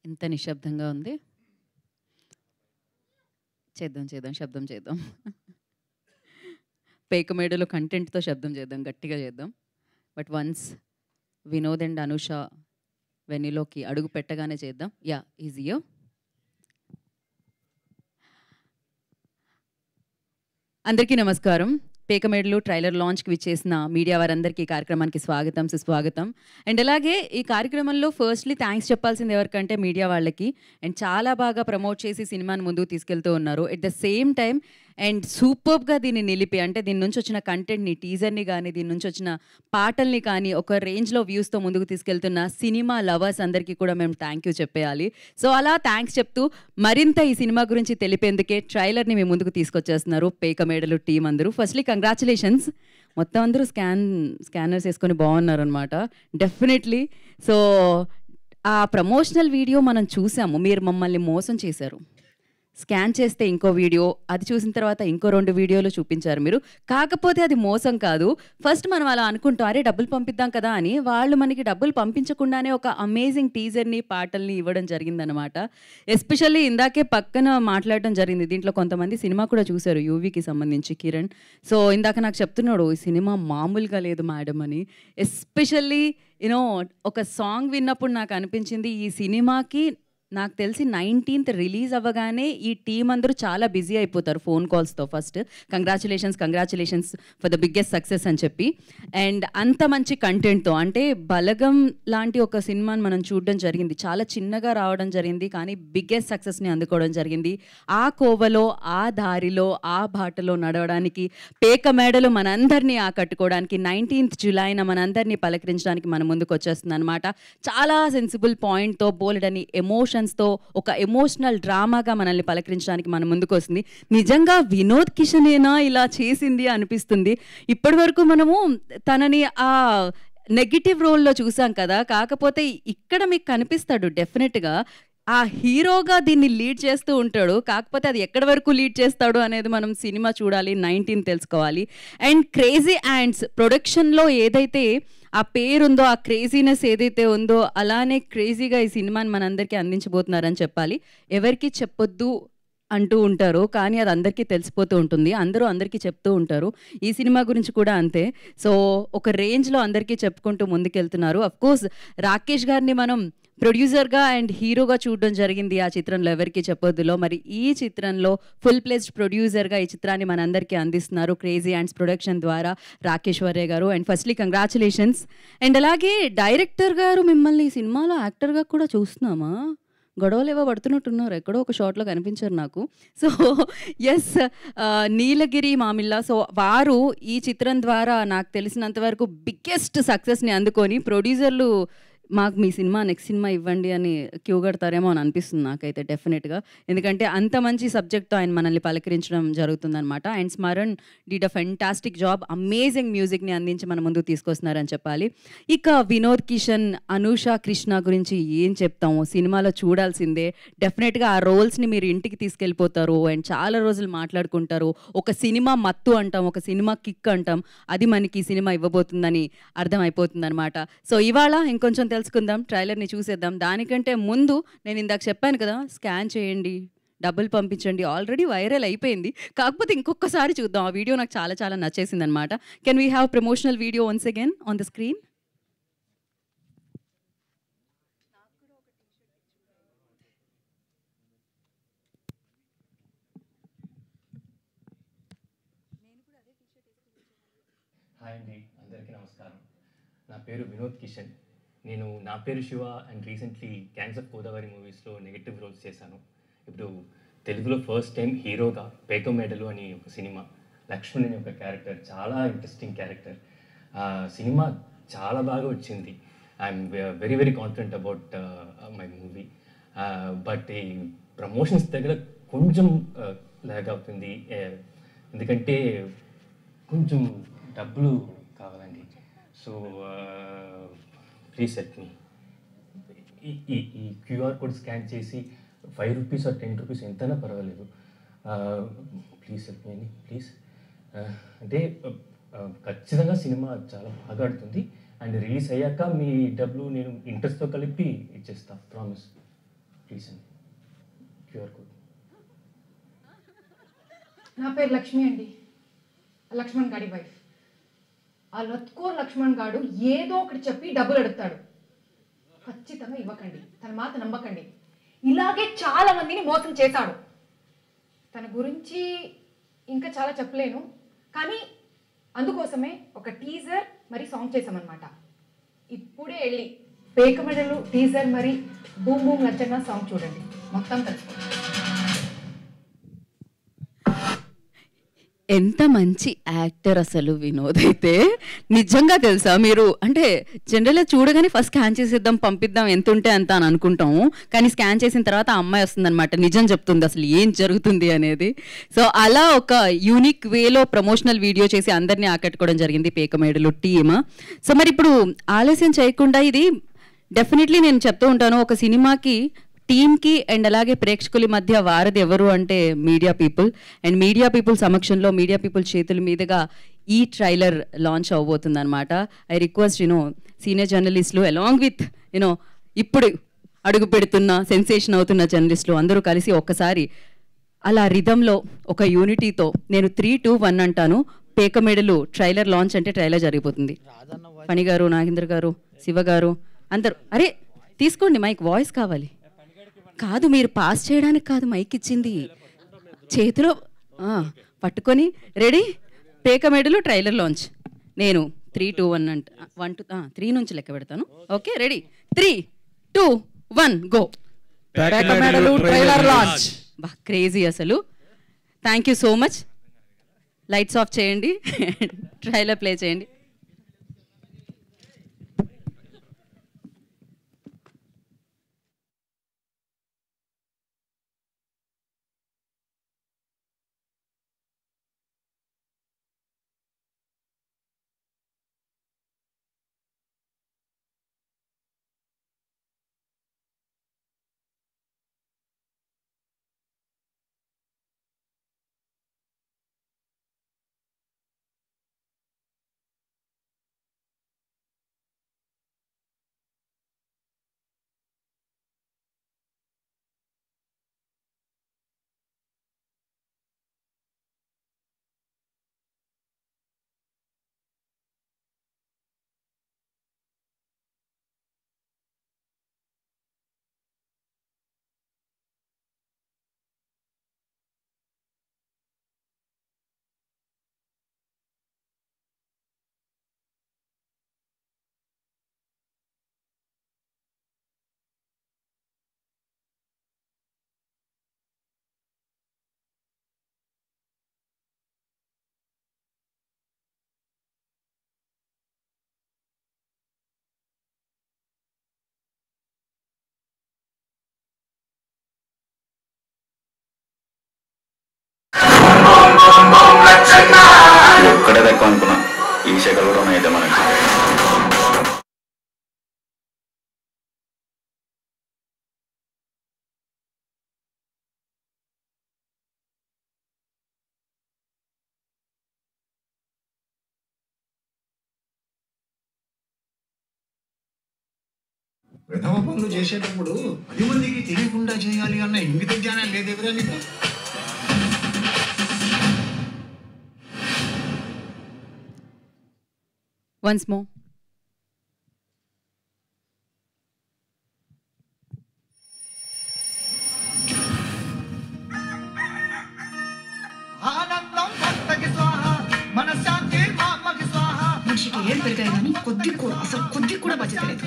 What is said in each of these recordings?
ఎంత నిశ్శబ్దంగా ఉంది. చేద్దాం చేద్దాం శబ్దం చేద్దాం. పేకమేడలో కంటెంట్‌తో శబ్దం చేద్దాం. గట్టిగా చేద్దాం. But once Vinod and Anusha వెన్యూలోకి అడుగు పెట్టగానే చేద్దాం. యాహ్! ఈజియో. అందరికీ నమస్కారం. పేకమేడలు ట్రైలర్ లాంచ్‌కి విచ్చేసిన మీడియా వారందరికీ కార్యక్రమానికి స్వాగతం, సుస్వాగతం. అండ్ అలాగే ఈ కార్యక్రమంలో ఫస్ట్‌లీ థాంక్స్ చెప్పాల్సింది ఎవరికంటే మీడియా వాళ్ళకి. అండ్ చాలా బాగా ప్రమోట్ చేసి సినిమాని ముందుకు తీసుకెళ్తూ ఉన్నారు. At the same time and సూపర్బ్‌గా దీన్ని నిలిపి అంటే దీని నుంచి వచ్చిన కంటెంట్‌ని, టీజర్‌ని గానీ, దీని నుంచి వచ్చిన పాటల్ని కానీ ఒక రేంజ్‌లో వ్యూస్‌తో ముందుకు తీసుకెళ్తున్న సినిమా లవర్స్ అందరికీ కూడా మేము థ్యాంక్ యూ చెప్పేయాలి. సో అలా థ్యాంక్స్ చెప్తూ మరింత ఈ సినిమా గురించి తెలిపేందుకే ట్రైలర్‌ని మీ ముందుకు తీసుకొచ్చేస్తున్నారు పేకమేడలు టీమ్ అందరూ. Firstly congratulations. మొత్తం అందరూ స్కానర్స్ యేసుకొని బాగున్నారనమాట. డెఫినెట్‌లీ. సో ఆ ప్రమోషనల్ వీడియో మనం చూసాము. మీరు మమ్మల్ని మోసం చేశారు. స్కాన్ చేస్తే ఇంకో వీడియో, అది చూసిన తర్వాత ఇంకో 2 వీడియోలు చూపించారు మీరు. కాకపోతే అది మోసం కాదు. ఫస్ట్ మనం అలా అనుకుంటాం, అరే డబ్బులు పంపిద్దాం కదా అని. వాళ్ళు మనకి డబ్బులు పంపించకుండానే ఒక అమేజింగ్ టీజర్‌ని, పాటల్ని ఇవ్వడం జరిగిందనమాట. ఎస్పెషల్లీ ఇందాకే పక్కన మాట్లాడడం జరిగింది. దీంట్లో కొంతమంది సినిమా కూడా చూసారు యూవీకి సంబంధించి కిరణ్. సో ఇందాక నాకు చెప్తున్నాడు, ఈ సినిమా మామూలుగా లేదు మేడం అని. ఎస్పెషల్లీ ఒక సాంగ్ విన్నప్పుడు నాకు అనిపించింది ఈ సినిమాకి నాకు తెలిసి 19th రిలీజ్ అవ్వగానే ఈ టీమ్ అందరూ చాలా బిజీ అయిపోతారు ఫోన్ కాల్స్‌తో first. Congratulations for the biggest success అని చెప్పి. అండ్ అంత మంచి కంటెంట్‌తో అంటే 'బలగం' లాంటి ఒక సినిమాని మనం చూడడం జరిగింది. చాలా చిన్నగా రావడం జరిగింది. కానీ బిగ్గెస్ట్ సక్సెస్‌ని అందుకోవడం జరిగింది. ఆ కోవలో, ఆ దారిలో, ఆ బాటలో నడవడానికి పేకమేడలు మనందరినీ ఆకట్టుకోవడానికి 19th జులైన మనందరినీ పలకరించడానికి మన ముందుకు వచ్చేస్తుందనమాట. చాలా సెన్సిబుల్ పాయింట్‌తో బోలెడన్ని ఎమోషన్స్‌తో ఒక ఎమోషనల్ డ్రామాగా మనల్ని పలకరించడానికి మన ముందుకు వస్తుంది. నిజంగా వినోద్ కిషనేనా ఇలా చేసింది అనిపిస్తుంది. ఇప్పటివరకు మనము తనని ఆ నెగెటివ్ రోల్‌లో చూసాం కదా. కాకపోతే ఇక్కడ మీకు కనిపిస్తాడు డెఫినెట్‌గా. ఆ హీరోగా దీన్ని లీడ్ చేస్తూ ఉంటాడు. కాకపోతే అది ఎక్కడి వరకు లీడ్ చేస్తాడు అనేది మనం సినిమా చూడాలి. 19 తెలుసుకోవాలి. అండ్ క్రేజీ యాంట్స్ ప్రొడక్షన్‌లో ఏదైతే ఆ పేరుందో, ఆ క్రేజీనెస్ ఏదైతే ఉందో అలానే క్రేజీగా ఈ సినిమాని మనందరికీ అందించబోతున్నారని చెప్పాలి. ఎవరికీ చెప్పొద్దు అంటూ ఉంటారు. కానీ అది అందరికీ తెలిసిపోతూ ఉంటుంది. అందరూ అందరికీ చెప్తూ ఉంటారు. ఈ సినిమా గురించి కూడా అంతే. సో ఒక రేంజ్‌లో అందరికీ చెప్పుకుంటూ ముందుకెళ్తున్నారు. అఫ్‌కోర్స్ రాకేష్ గారిని మనం ప్రొడ్యూసర్‌గా అండ్ హీరోగా చూడడం జరిగింది ఆ చిత్రంలో 'ఎవరికీ చెప్పొద్దులో'. మరి ఈ చిత్రంలో ఫుల్ ప్లెజ్డ్ ప్రొడ్యూసర్‌గా ఈ చిత్రాన్ని మనందరికీ అందిస్తున్నారు క్రేజీ యాంట్స్ ప్రొడక్షన్ ద్వారా రాకేష్ వర్రే గారు. And firstly congratulations. అండ్ అలాగే డైరెక్టర్ గారు మిమ్మల్ని ఈ సినిమాలో యాక్టర్‌గా కూడా చూస్తున్నామా? గొడవలేవో పడుతున్నట్టున్నారు. ఎక్కడో ఒక షాట్‌లో కనిపించారు నాకు. సో యెస్, నీలగిరి మామిళ్ళ. సో వారు ఈ చిత్రం ద్వారా నాకు తెలిసినంత వరకు బిగ్గెస్ట్ సక్సెస్‌ని అందుకొని ప్రొడ్యూసర్లు మాకు మీ సినిమా నెక్స్ట్ సినిమా ఇవ్వండి అని క్యూ కడతారేమో అని అనిపిస్తుంది నాకైతే డెఫినెట్‌గా. ఎందుకంటే అంత మంచి సబ్జెక్ట్‌తో ఆయన మనల్ని పలకరించడం జరుగుతుందనమాట. And Smaran did a fantastic job. Amazing మ్యూజిక్‌ని అందించి మన ముందుకు తీసుకొస్తున్నారని చెప్పాలి. ఇక వినోద్ కిషన్, అనూష కృష్ణ గురించి ఏం చెప్తాము, సినిమాలో చూడాల్సిందే. డెఫినెట్‌గా ఆ రోల్స్‌ని మీరు ఇంటికి తీసుకెళ్ళిపోతారు అండ్ చాలా రోజులు మాట్లాడుకుంటారు. ఒక సినిమా మత్తు అంటాం, ఒక సినిమా కిక్ అంటాం. అది మనకి ఈ సినిమా ఇవ్వబోతుందని అర్థమైపోతుందనమాట. సో ఇవాళ ఇంకొంచెం తెలుసుకుందాం. ట్రైలర్‌ని చూసేద్దాం. దానికంటే ముందు నేను ఇందాక చెప్పాను కదా, స్కాన్ చేయండి, డబ్బులు పంపించండి. ఆల్రెడీ వైరల్ అయిపోయింది. కాకపోతే ఇంకొకసారి చూద్దాం. ఆ వీడియో నాకు చాలా చాలా నచ్చేసిందనమాట. Can we have promotional video once again on the screen? Hi అండి, అందరికీ నమస్కారం. నా పేరు వినోద్ కిషన్. నేను నా పేరు Shiva and recently gangs of Godavari మూవీస్లో నెగటివ్ రోల్స్ చేశాను. ఇప్పుడు తెలుగులో ఫస్ట్ టైం హీరోగా పేకమేడలు అని ఒక సినిమా, లక్ష్మణ్ అనే ఒక క్యారెక్టర్, చాలా ఇంట్రెస్టింగ్ క్యారెక్టర్. ఆ సినిమా చాలా బాగా వచ్చింది. I'm very very confident about my movie. But ఈ ప్రమోషన్స్ దగ్గర కొంచెం లాగ్ అవుతుంది. ఎందుకంటే కొంచెం డబ్బులు కావాలండి. So please help me. ఈ క్యూఆర్ కోడ్ స్కాన్ చేసి ₹5 ఆర్ ₹10 ఎంతైనా పర్వాలేదు. ప్లీజ్ హెల్ప్ మీ అండి, ప్లీజ్. అంటే ఖచ్చితంగా సినిమా చాలా బాగా ఆడుతుంది. అండ్ రిలీజ్ అయ్యాక మీ డబ్బులు నేను ఇంట్రెస్ట్తో కలిపి ఇచ్చేస్తా, ప్రామిస్. Please QR code. నా పేరు లక్ష్మి అండి, లక్ష్మణ్ గాడి వైఫ్. ఆ లత్కోర్ లక్ష్మణ్ గాడు ఏదో ఒకటి చెప్పి డబ్బులు అడుగుతాడు. ఖచ్చితంగా ఇవ్వకండి, తన మాట నమ్మకండి. ఇలాగే చాలా మందిని మోసం చేశాడు. తన గురించి ఇంకా చాలా చెప్పలేను, కానీ అందుకోసమే ఒక టీజర్ మరి సాంగ్ చేసామన్నమాట. ఇప్పుడే వెళ్ళి పేకమెడలు టీజర్ మరి బూమ్ బూమ్ నచ్చన్న సాంగ్ చూడండి, మొత్తం తెలుసుకోండి. ఎంత మంచి యాక్టర్ అసలు వినోద్ అయితే. నిజంగా తెలుసా, మీరు అంటే జనరల్గా చూడగానే ఫస్ట్ స్కాన్ చేసేద్దాం పంపిద్దాం ఎంత ఉంటే అంత అని అనుకుంటాము, కానీ స్కాన్ చేసిన తర్వాత ఆ అమ్మాయి వస్తుందన్నమాట, నిజం చెప్తుంది అసలు ఏం జరుగుతుంది అనేది. సో అలా ఒక యూనిక్ వేలో ప్రమోషనల్ వీడియో చేసి అందరినీ ఆకట్టుకోవడం జరిగింది పేకమేడులో టీమ్. సో మరి ఇప్పుడు ఆలస్యం చేయకుండా, ఇది డెఫినెట్లీ నేను చెప్తూ ఉంటాను, ఒక సినిమాకి టీమ్కి అండ్ అలాగే ప్రేక్షకుల మధ్య వారధి ఎవరు అంటే media people. And media people సమక్షంలో, మీడియా పీపుల్ చేతుల మీదుగా ఈ ట్రైలర్ లాంచ్ అవబోతుంది అనమాట. ఐ రిక్వెస్ట్ సీనియర్ జర్నలిస్టులు అలాంగ్ విత్ ఇప్పుడు అడుగు పెడుతున్న సెన్సేషన్ అవుతున్న జర్నలిస్టులు అందరూ కలిసి ఒక్కసారి అలా రిధంలో ఒక యూనిటీతో నేను 3, 2, 1 అంటాను. పేకమేడలు ట్రైలర్ లాంచ్ అంటే ట్రైలర్ జరిగిపోతుంది. ఫణి గారు, నాగేంద్ర గారు, శివ గారు అందరూ అరే తీసుకోండి మైక్, వాయిస్ కావాలి. కాదు, మీరు పాస్ చేయడానికి కాదు మైక్ ఇచ్చింది, చేతిలో పట్టుకొని రెడీ. పేకమేడలు trailer launch. నేను 3, 2, 1 అంట 1 to 3 నుంచి లెక్క పెడతాను. Okay, ready 3, 2, 1 go. Pekamedalu trailer launch. బా క్రేజీ అసలు. Thank you so much. Lights off చేయండి, ట్రైలర్ ప్లే చేయండి. ఒక్కడే తక్కువ అనుకున్నా, ఈ శకలు కూడా అయితే మనకి. ప్రథమ పనులు చేసేటప్పుడు 10 మందికి తెలియకుండా చేయాలి అన్న ఇంగిత జ్ఞానం లేదెవరా నీకు? Once more. మనిషికి ఏం పెరిగాయి కానీ కొద్ది కూడా బడ్జెట్ లేదు.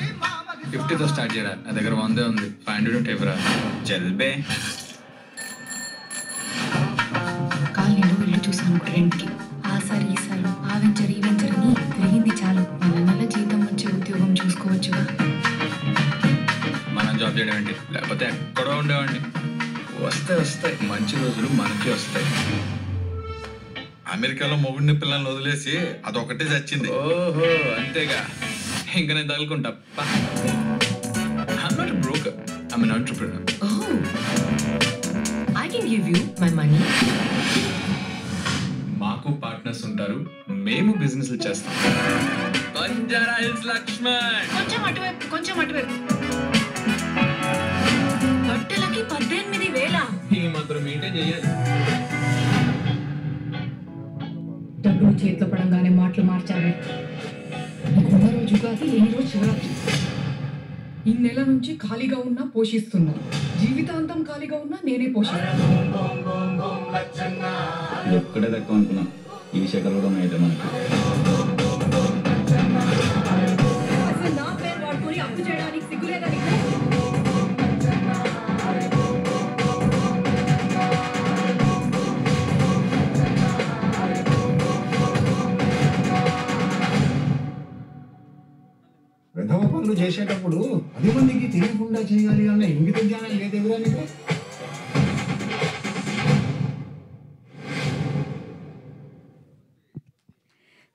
50తో స్టార్ట్ చేయరా, నా దగ్గర 100 ఉంది. 500 ఉంటే ఇవ్వరా. జల్బే కాలనీలో ఇల్లు చూసాను రెంట్కి. ఆసారి ఈసారి ఆ వెంచర్ ఈ వెంచర్ అని తిరిగింది చాలు. నెల జీతం వచ్చే ఉద్యోగం చూసుకోవచ్చుగా. మనం జాబ్ చేయడం ఏంటి, లేకపోతే ఎక్కడో ఉండేవాడిని. వస్తాయి మంచి రోజులు మనకి వస్తాయి. అమెరికాలో మొగుడిని పిల్లల్ని వదిలేసి అదొకటే చచ్చింది. ఓహో అంతేగా, ఇంకా నేను తగులుకుంటా. I'm not a broker, I'm an entrepreneur. Oh, I can give you my money. మాకు పార్ట్నర్స్ ఉంటారు, మేము బిజినెస్ చేస్తాం. బంజారా హిల్స్ లక్ష్మణ్. కొంచెం అటువైపు. బట్టల నెలకి 18,000. ఈ మాత్రం మెయింటైన్ చేయాలి. డబ్బులు చేతిలో పడంగానే మాటలు మార్చాలి. ఉన్న రోజు ఉగాది, లేని రోజు శివరాత్రి. ఈ నెల నుంచి ఖాళీగా ఉన్నా పోషిస్తున్నా, జీవితాంతం ఖాళీగా ఉన్నా నేనే పోషిస్తున్నా. ఎక్కడే తక్కువ అనుకున్నా ఈ శకలు కూడా అయితే మనకి. అసలు నా పేరు వాడుకొని అప్పు చేయడానికి సిగ్గులేదా నీకు? విధవ పనులు చేసేటప్పుడు 10 మందికి తెలియకుండా చేయాలి అన్న ఇంగిత జ్ఞానం లేదెవరా నీకు?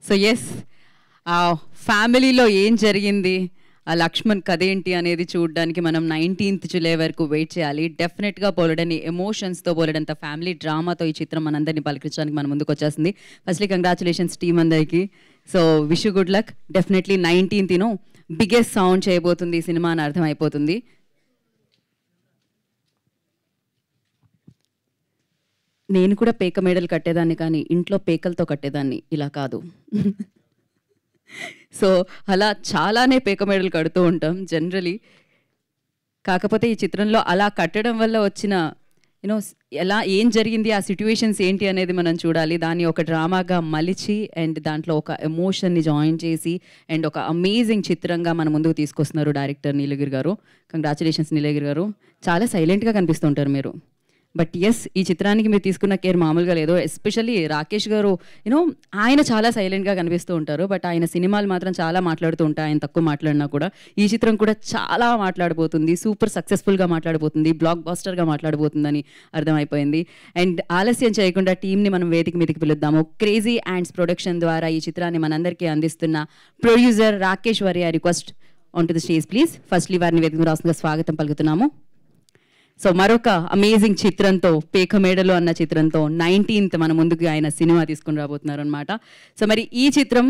సో ఎస్, ఆ ఫ్యామిలీలో ఏం జరిగింది, ఆ లక్ష్మణ్ కథ ఏంటి అనేది చూడడానికి మనం 19th జూలై వరకు వెయిట్ చేయాలి. డెఫినెట్గా బోలెడని ఎమోషన్స్తో, బోలెడంత ఫ్యామిలీ డ్రామాతో ఈ చిత్రం మనందరినీ పలకరించడానికి మన ముందుకు వచ్చేసింది. ఫస్ట్లీ కంగ్రాచులేషన్స్ టీమ్ అందరికీ. So wish you good luck. Definitely 19th biggest sound చేయబోతుంది ఈ సినిమా అని అర్థమైపోతుంది. నేను కూడా పేక మేడలు కట్టేదాన్ని, కానీ ఇంట్లో పేకలతో కట్టేదాన్ని, ఇలా కాదు. సో అలా చాలానే పేక మేడలు కడుతూ ఉంటాం జనరలీ. కాకపోతే ఈ చిత్రంలో అలా కట్టడం వల్ల వచ్చిన ఎలా ఏం జరిగింది, ఆ సిట్యుయేషన్స్ ఏంటి అనేది మనం చూడాలి. దాన్ని ఒక డ్రామాగా మలిచి అండ్ దాంట్లో ఒక ఎమోషన్ని జాయిన్ చేసి అండ్ ఒక అమేజింగ్ చిత్రంగా మన ముందుకు తీసుకొస్తున్నారు డైరెక్టర్ నీలగిరి గారు. కంగ్రాచులేషన్స్ నీలగిరి గారు. చాలా సైలెంట్గా కనిపిస్తుంటారు మీరు. బట్ ఎస్, ఈ చిత్రానికి మీరు తీసుకున్న కేర్ మామూలుగా లేదు. ఎస్పెషల్లీ రాకేష్ గారు ఆయన చాలా సైలెంట్గా కనిపిస్తూ ఉంటారు, బట్ ఆయన సినిమాలు మాత్రం చాలా మాట్లాడుతూ ఉంటాయి. ఆయన తక్కువ మాట్లాడినా కూడా ఈ చిత్రం కూడా చాలా మాట్లాడబోతుంది, సూపర్ సక్సెస్ఫుల్గా మాట్లాడబోతుంది, బ్లాక్ బాస్టర్గా మాట్లాడబోతుందని అర్థమైపోయింది. అండ్ ఆలస్యం చేయకుండా టీంని మనం వేదిక మీదకి పిలుద్దాము. క్రేజీ యాండ్స్ ప్రొడక్షన్ ద్వారా ఈ చిత్రాన్ని మనందరికీ అందిస్తున్న ప్రొడ్యూసర్ రాకేష్ వారి request on to the stage please. Firstly వారిని వేదిక రాష్ట్రంగా స్వాగతం పలుకుతున్నాము. సో మరొక అమేజింగ్ చిత్రంతో, పేక మేడలు అన్న చిత్రంతో 19th మన ముందుకు ఆయన సినిమా తీసుకుని రాబోతున్నారు అనమాట. సో మరి ఈ చిత్రం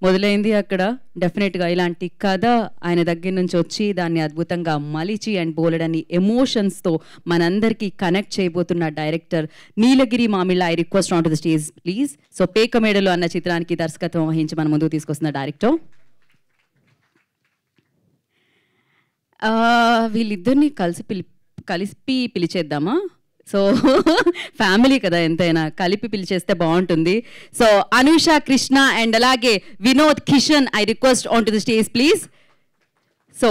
మొదలైంది అక్కడ. డెఫినెట్గా ఇలాంటి కథ ఆయన దగ్గర నుంచి వచ్చి దాన్ని అద్భుతంగా మలిచి అండ్ బోలెడని ఎమోషన్స్తో మనందరికీ కనెక్ట్ చేయబోతున్న director Neelagiri Mamilla. I request on to the stage please. So Pekamedalu అన్న చిత్రానికి దర్శకత్వం వహించి మన ముందుకు తీసుకొస్తున్న డైరెక్టర్. వీళ్ళిద్దరిని కలిపి పిలిచేద్దామా? సో ఫ్యామిలీ కదా, ఎంతైనా కలిపి పిలిచేస్తే బాగుంటుంది. సో అనుష కృష్ణ అండ్ అలాగే Vinod Kishan, I request on to the stage please. So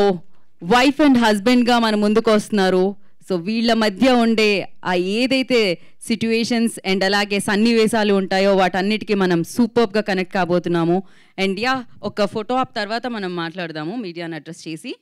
wife and హస్బెండ్గా మన ముందుకు వస్తున్నారు. సో వీళ్ళ మధ్య ఉండే ఆ ఏదైతే సిట్యుయేషన్స్ అండ్ అలాగే సన్నివేశాలు ఉంటాయో వాటన్నిటికీ మనం సూపర్గా కనెక్ట్ కాబోతున్నాము. అండ్ యా, ఒక ఫోటో ఆప్ తర్వాత మనం మాట్లాడదాము మీడియాని అడ్రస్ చేసి.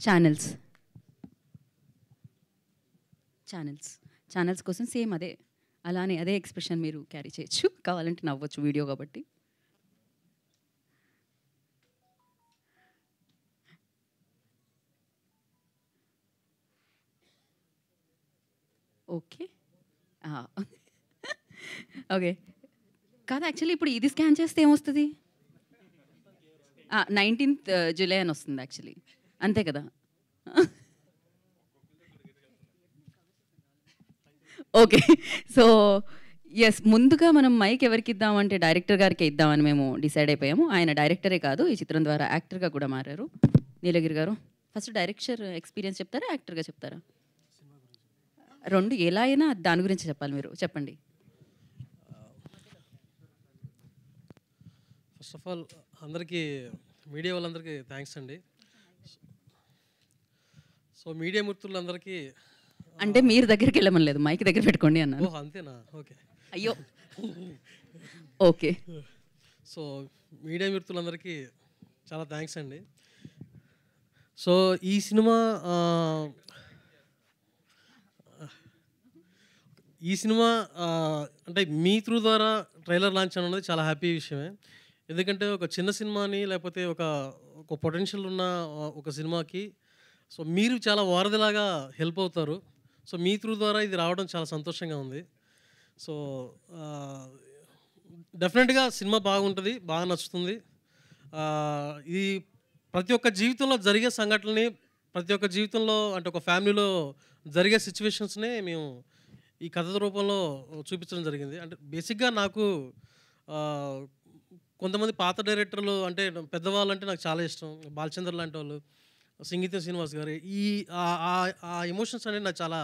ఛానల్స్ కోసం సేమ్ అదే ఎక్స్ప్రెషన్ మీరు క్యారీ చేయొచ్చు, కావాలంటే నవ్వచ్చు వీడియో కాబట్టి. ఓకే ఓకే కాదు, యాక్చువల్లీ ఇప్పుడు ఇది స్కాన్ చేస్తే ఏమొస్తుంది? 19th జూలై అని వస్తుంది యాక్చువల్లీ, అంతే కదా? ఓకే. సో ఎస్, ముందుగా మనం మైక్ ఎవరికి ఇద్దామంటే డైరెక్టర్ గారికి ఇద్దామని మేము డిసైడ్ అయిపోయాము. ఆయన డైరెక్టరే కాదు, ఈ చిత్రం ద్వారా యాక్టర్గా కూడా మారారు. నీలగిరి గారు ఫస్ట్ డైరెక్టర్ ఎక్స్పీరియన్స్ చెప్తారా, యాక్టర్గా చెప్తారా? రెండు ఎలా అయినా దాని గురించి చెప్పాలి, మీరు చెప్పండి. ఫస్ట్ ఆఫ్ ఆల్ అందరికీ, మీడియా వాళ్ళందరికీ థ్యాంక్స్ అండి. సో మీడియా మిత్రులందరికీ, అంటే మీరు దగ్గరికి వెళ్ళమని లేదు, మైక్ దగ్గర పెట్టుకోండి అన్నారు. ఓహ్ అంతేనా? ఓకే. అయ్యో ఓకే. సో మీడియా మిత్రులందరికీ చాలా థ్యాంక్స్ అండి. సో ఈ సినిమా అంటే మీ త్రూ ద్వారా ట్రైలర్ లాంచ్ అనేది చాలా హ్యాపీ విషయమే. ఎందుకంటే ఒక చిన్న సినిమాని లేకపోతే ఒక పొటెన్షియల్ ఉన్న ఒక సినిమాకి సో మీరు చాలా వారధిలాగా హెల్ప్ అవుతారు. సో మీ త్రూ ద్వారా ఇది రావడం చాలా సంతోషంగా ఉంది. సో డెఫినెట్గా సినిమా బాగుంటుంది, బాగా నచ్చుతుంది. ఇది ప్రతి ఒక్క జీవితంలో జరిగే సంఘటనని, ప్రతి ఒక్క జీవితంలో అంటే ఒక ఫ్యామిలీలో జరిగే సిచ్యువేషన్స్ని మేము ఈ కథ రూపంలో చూపించడం జరిగింది. అంటే బేసిక్గా నాకు కొంతమంది పాత డైరెక్టర్లు అంటే పెద్దవాళ్ళు అంటే నాకు చాలా ఇష్టం. బాలచంద్ర లాంటి వాళ్ళు, సంగీతం శ్రీనివాస్ గారు, ఆ ఎమోషన్స్ అనేవి నాకు చాలా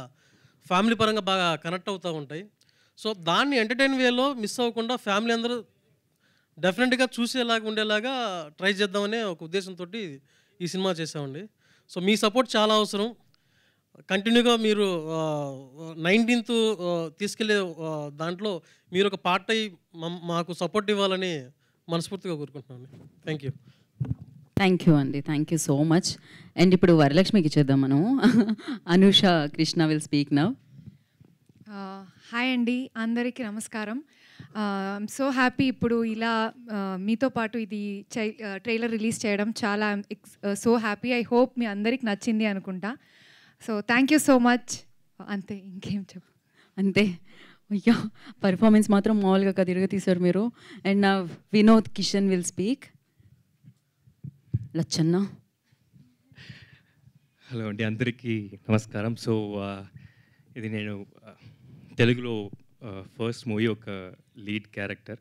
ఫ్యామిలీ పరంగా బాగా కనెక్ట్ అవుతూ ఉంటాయి. సో దాన్ని ఎంటర్టైన్ వేలో మిస్ అవ్వకుండా ఫ్యామిలీ అందరూ డెఫినెట్గా చూసేలాగా ఉండేలాగా ట్రై చేద్దామనే ఒక ఉద్దేశంతో ఈ సినిమా చేసామండి. సో మీ సపోర్ట్ చాలా అవసరం. కంటిన్యూగా మీరు 19th తీసుకెళ్ళే దాంట్లో మీరు ఒక పార్ట్ అయ్యి మాకు సపోర్ట్ ఇవ్వాలని మనస్ఫూర్తిగా కోరుకుంటున్నాను. Thank you. థ్యాంక్ యూ అండి, thank you so much. And ఇప్పుడు వరలక్ష్మికి ఇచ్చేద్దాం మనం. Anusha Krishna will speak now. Hi అండి, అందరికీ నమస్కారం. ఐఎమ్ సో హ్యాపీ ఇప్పుడు ఇలా మీతో పాటు ఇది ట్రైలర్ రిలీజ్ చేయడం చాలా సో హ్యాపీ. ఐ హోప్ మీ అందరికి నచ్చింది అనుకుంటా. So thank you so much. అంతే, ఇంకేం చెప్పు. అంతే. అయ్యా, పర్ఫార్మెన్స్ మాత్రం మామూలుగా కదిరిగా తీశారు మీరు. అండ్ నా Vinod Kishan will speak. Lachhanna. Hello అండి, అందరికీ నమస్కారం. సో ఇది నేను తెలుగులో ఫస్ట్ మూవీ, ఒక లీడ్ క్యారెక్టర్.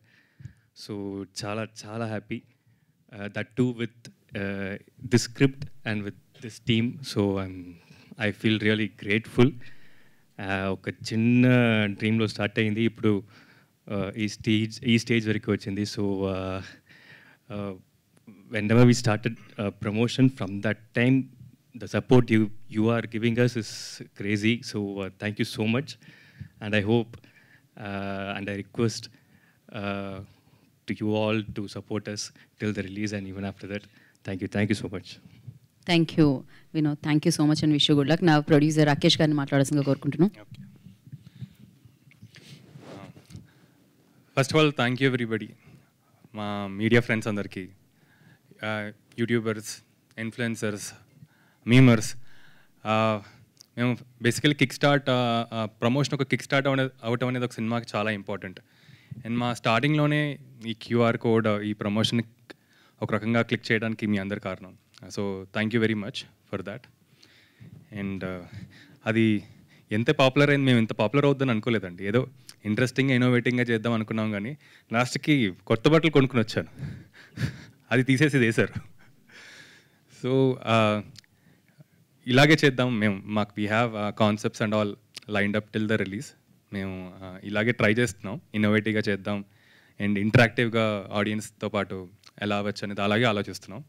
సో చాలా చాలా happy, that too with this script and with this team. So I feel really grateful. ఒక చిన్న డ్రీమ్లో స్టార్ట్ అయింది, ఇప్పుడు ఈ స్టేజ్ వరకు వచ్చింది. So whenever we started promotion, from that time the support you are giving us is crazy. So thank you so much, and I hope and I request to you all to support us till the release and even after that. Thank you so much. Thank you Vinod, thank you so much and wish you good luck. నా producer Rakesh గారిని మాట్లాడాల్సిందిగా కోరుకుంటున్నాను. First of all thank you everybody, మా media friends అందరికీ, YouTubers, influencers, memers. మేము basically promotion ఒక kick start అవటం అనేది ఒక సినిమాకి చాలా ఇంపార్టెంట్. అండ్ మా స్టార్టింగ్లోనే ఈ QR కోడ్ ఈ ప్రమోషన్ ఒక రకంగా క్లిక్ చేయడానికి మీ అందరి కారణం. So thank you very much for that. And అది ఎంత పాపులర్ అయింది, మేము ఇంత పాపులర్ అవుద్దని అనుకోలేదండి. ఏదో ఇంట్రెస్టింగ్గా ఇన్నోవేటింగ్గా చేద్దాం అనుకున్నాం, కానీ లాస్ట్కి కొత్త బట్టలు కొనుక్కుని వచ్చాను, అది తీసేసి వేశారు. సో ఇలాగే చేద్దాం మేము, మాకు we have concepts and all lined up till the release. మేము ఇలాగే ట్రై చేస్తున్నాం, ఇన్నోవేటివ్గా చేద్దాం అండ్ ఇంటరాక్టివ్గా ఆడియన్స్తో పాటు ఎలా అవ్వచ్చు అనేది అలాగే ఆలోచిస్తున్నాం.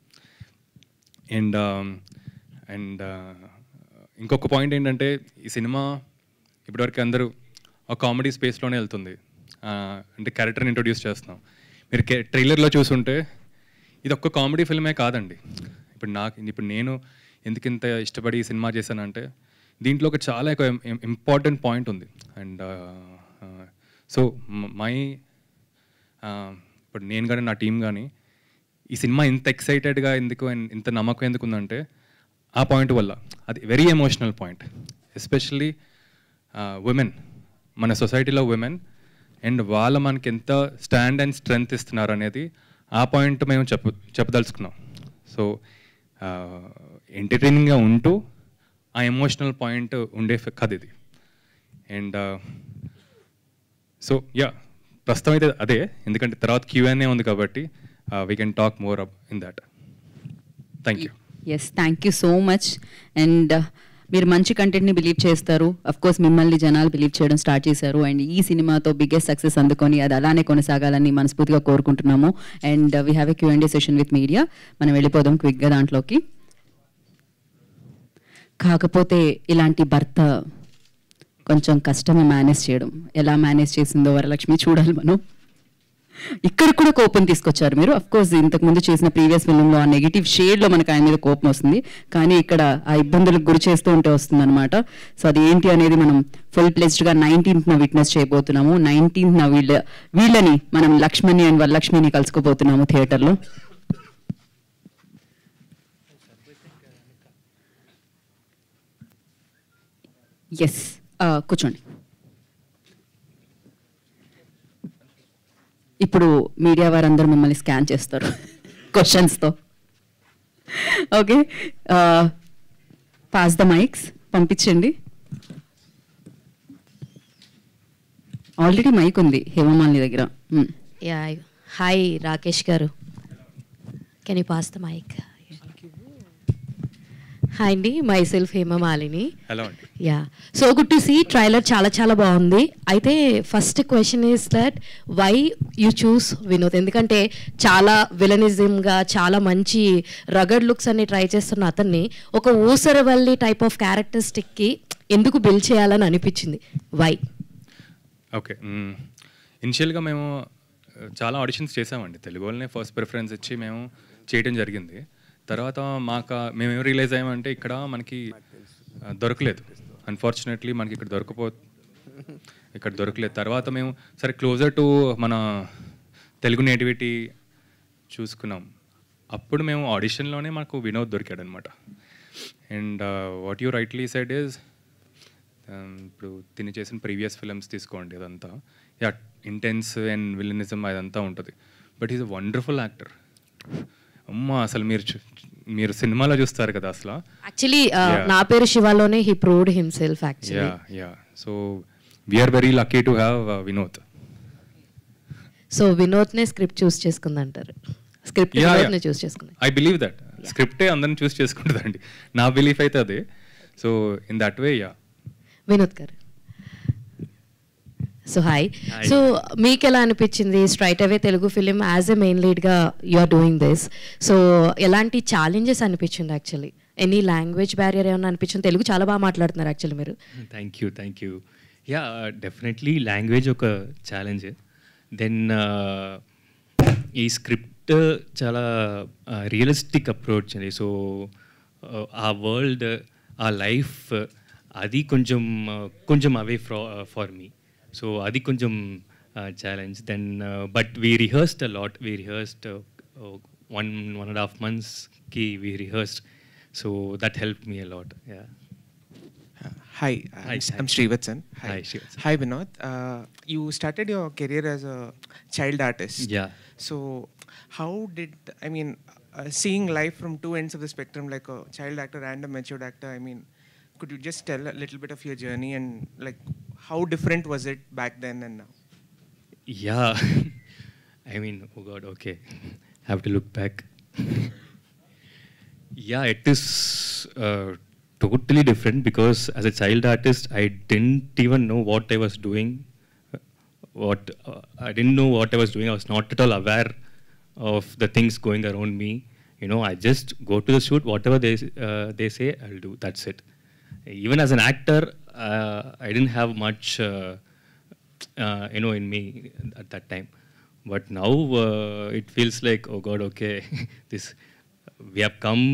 అండ్ ఇంకొక పాయింట్ ఏంటంటే, ఈ సినిమా ఇప్పటివరకు అందరూ ఒక కామెడీ స్పేస్లోనే వెళ్తుంది. అంటే క్యారెక్టర్ని ఇంట్రొడ్యూస్ చేస్తున్నాం. మీరు ట్రైలర్లో చూసుంటే ఇది ఒక్క కామెడీ ఫిల్మే కాదండి. ఇప్పుడు నేను ఎందుకు ఇంత ఇష్టపడి ఈ సినిమా చేశానంటే, దీంట్లో ఒక చాలా ఇంపార్టెంట్ పాయింట్ ఉంది. అండ్ సో ఇప్పుడు నేను కానీ నా టీం కానీ ఈ సినిమా ఇంత ఎక్సైటెడ్గా ఎందుకు అండ్ ఇంత నమ్మకం ఎందుకు ఉందంటే, ఆ పాయింట్ వల్ల. అది very emotional point, especially women, మన సొసైటీలో ఉమెన్ అండ్ వాళ్ళ మనకి ఎంత స్టాండ్ అండ్ స్ట్రెంగ్త్ ఇస్తున్నారు అనేది ఆ పాయింట్ మేము చెప్పదలుచుకున్నాం. సో ఎంటర్టైనింగ్గా ఉంటూ ఆ ఎమోషనల్ పాయింట్ ఉండే కథ ఇది. అండ్ సో ప్రస్తుతం అయితే అదే, ఎందుకంటే తర్వాత Q&A ఉంది కాబట్టి we can talk more in that. Thank you. Yes, thank you so much. And మీరు మంచి కంటెంట్ని బిలీవ్ చేస్తారు. అఫ్ కోర్స్ మిమ్మల్ని జనాలు బిలీవ్ చేయడం స్టార్ట్ చేశారు. అండ్ ఈ సినిమాతో బిగ్గెస్ట్ సక్సెస్ అందుకొని అది అలానే కొనసాగాలని మనస్ఫూర్తిగా కోరుకుంటున్నాము. And we have a Q&A session with media. మనం వెళ్ళిపోదాం క్విక్గా దాంట్లోకి. కాకపోతే ఇలాంటి భర్త కొంచెం కష్టమే మేనేజ్ చేయడం. ఎలా మేనేజ్ చేసిందో వరలక్ష్మి చూడాలి మనం. ఇక్కడ కూడా కోపం తీసుకొచ్చారు మీరు. అఫ్ కోర్స్ ఇంతకు ముందు చేసిన ప్రీవియస్ ఫిల్మ్లో ఆ నెగిటివ్ షేడ్లో మనకు ఆయన మీద కోపం వస్తుంది, కానీ ఇక్కడ ఆ ఇబ్బందులకు గురి చేస్తూ ఉంటే వస్తుంది అనమాట. సో అది ఏంటి అనేది మనం ఫుల్ ప్లెజ్డ్గా 19th విట్నెస్ చేయబోతున్నాము. 19th వీళ్ళని మనం లక్ష్మణి అండ్ వరలక్ష్మిని కలుసుకోబోతున్నాము థియేటర్లో. ఎస్, కూర్చోండి. ఇప్పుడు మీడియా వారందరూ మిమ్మల్ని స్కాన్ చేస్తారు క్వశ్చన్స్తో. ఓకే, పాస్ ద మైక్స్, పంపించండి. ఆల్రెడీ మైక్ ఉంది హేమమాలిని దగ్గర. Yeah, hi Rakesh garu, can you pass the mic? Hi అండి, మై సెల్ఫ్ హేమమాలిని. హలో అండి. Yeah, so good to see. Trailer చాలా చాలా బాగుంది. అయితే first question is that why you choose Vinod? ఎందుకంటే చాలా విలనిజంగా చాలా మంచి రగడ్ లుక్స్ అన్ని ట్రై చేస్తున్న అతన్ని ఒక ఊసరవల్లి టైప్ ఆఫ్ క్యారెక్టరిస్టిక్కి ఎందుకు బిల్డ్ చేయాలని అనిపించింది? వై? ఓకే, ఇనిషియల్గా మేము చాలా ఆడిషన్స్ చేసామండి. తెలుగు వాళ్ళనే ఫస్ట్ ప్రిఫరెన్స్ ఇచ్చి మేము చేయడం జరిగింది. తర్వాత మేమేం రియలైజ్ అయ్యామంటే ఇక్కడ మనకి దొరకలేదు. అన్ఫార్చునేట్లీ మనకి ఇక్కడ దొరకలేదు. తర్వాత మేము సరే క్లోజర్ టు మన తెలుగు నేటివిటీ చూసుకున్నాం. అప్పుడు మేము ఆడిషన్లోనే మాకు వినోద్ దొరికాడు అనమాట. And what you rightly said is, ఇప్పుడు తిని చేసిన ప్రీవియస్ ఫిల్మ్స్ తీసుకోండి, అదంతా యా ఇంటెన్స్ అండ్ విలనిజం అదంతా ఉంటుంది. But is a wonderful actor. అమ్మ, అసలు మీరు సినిమాలో చూస్తారు కదా అసలు. యాక్చువల్లీ నా పేరు శివాలోనే he proved himself actually. Yeah, so we are very lucky to have Vinod. So వినోద్నే స్క్రిప్ట్ చూస్ చేసుకుందంటారు? స్క్రిప్ట్ వినోద్నే చూస్ చేసుకుంది. ఐ బిలీవ్ దట్ స్క్రిప్టే అందరిని చూస్ చేసుకుంటుందండి, నా బిలీఫ్ అయితే అదే. So in that way yeah. Vinod garu, so hi. So మీకు ఎలా అనిపించింది straight away Telugu film as a main లీడ్గా you are doing this? So ఎలాంటి ఛాలెంజెస్ అనిపించింది యాక్చువల్లీ? ఎనీ లాంగ్వేజ్ బ్యారియర్ ఏమన్నా అనిపించింది? తెలుగు చాలా బాగా మాట్లాడుతున్నారు యాక్చువల్లీ మీరు. Thank you. Yeah, definitely language ఒక ఛాలెంజ్. దెన్ ఈ స్క్రిప్ట్ చాలా రియలిస్టిక్ అప్రోచ్ అండి. సో ఆ వరల్డ్, ఆ లైఫ్, అది కొంచెం అవే ఫార్ మీ. సో అది కొంచెం challenge. Then but we rehearsed a lot. We rehearsed 1.5 monthsకి we rehearsed. So that help me a lot. Yeah. Hi, I'm Srivatsan. Hi, Srivatsan. Hi, Vinod. You started your career as a child artist. Yeah. So, how did, seeing life from two ends of the spectrum, like a child actor and a matured actor, could you just tell a little bit of your journey and like how different was it back then and now? Yeah. Oh God, okay. Have to look back. Yeah, it is totally different because as a child artist, I didn't even know what I was doing. I didn't know what I was doing. I was not at all aware of the things going around me. I just go to the shoot, whatever they say, I'll do. That's it. Even as an actor, I didn't have much, in me at that time. But now it feels like, oh God, okay, we have come.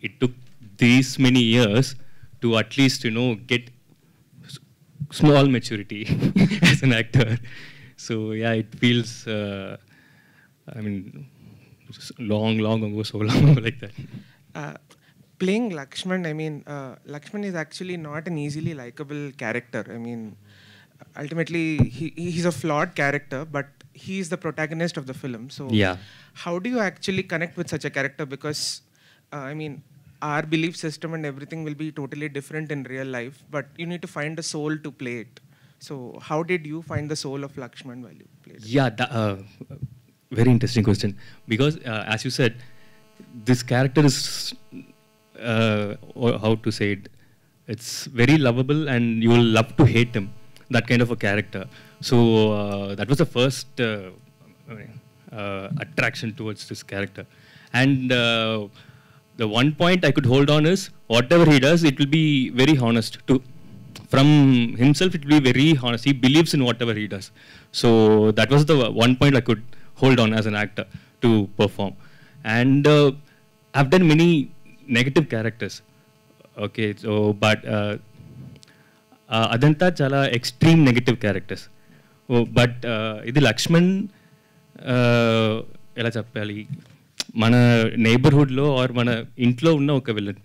It took these many years to at least, get small maturity as an actor. So yeah, it feels, long ago, so long ago like that. Playing Lakshman, Lakshman is actually not an easily likable character. Ultimately, he's a flawed character, but he's the protagonist of the film. So yeah. How do you actually connect with such a character? Because, our belief system and everything will be totally different in real life, but you need to find a soul to play it. So how did you find the soul of Lakshman while you played it? Yeah, very interesting question. Because as you said, this character is, how to say it, it's very lovable and you will love to hate him, that kind of a character. So that was the first attraction towards this character. And the one point I could hold on is, whatever he does, it will be very honest. From himself, it will be very honest. He believes in whatever he does. So that was the one point I could hold on as an actor to perform. And I've done many negative characters. Okay, so but అదంతా చాలా extreme negative characters. But ఇది లక్ష్మణ్ ఎలా చెప్పాలి, మన నైబర్హుడ్లో are మన ఇంట్లో ఉన్న ఒక విలన్.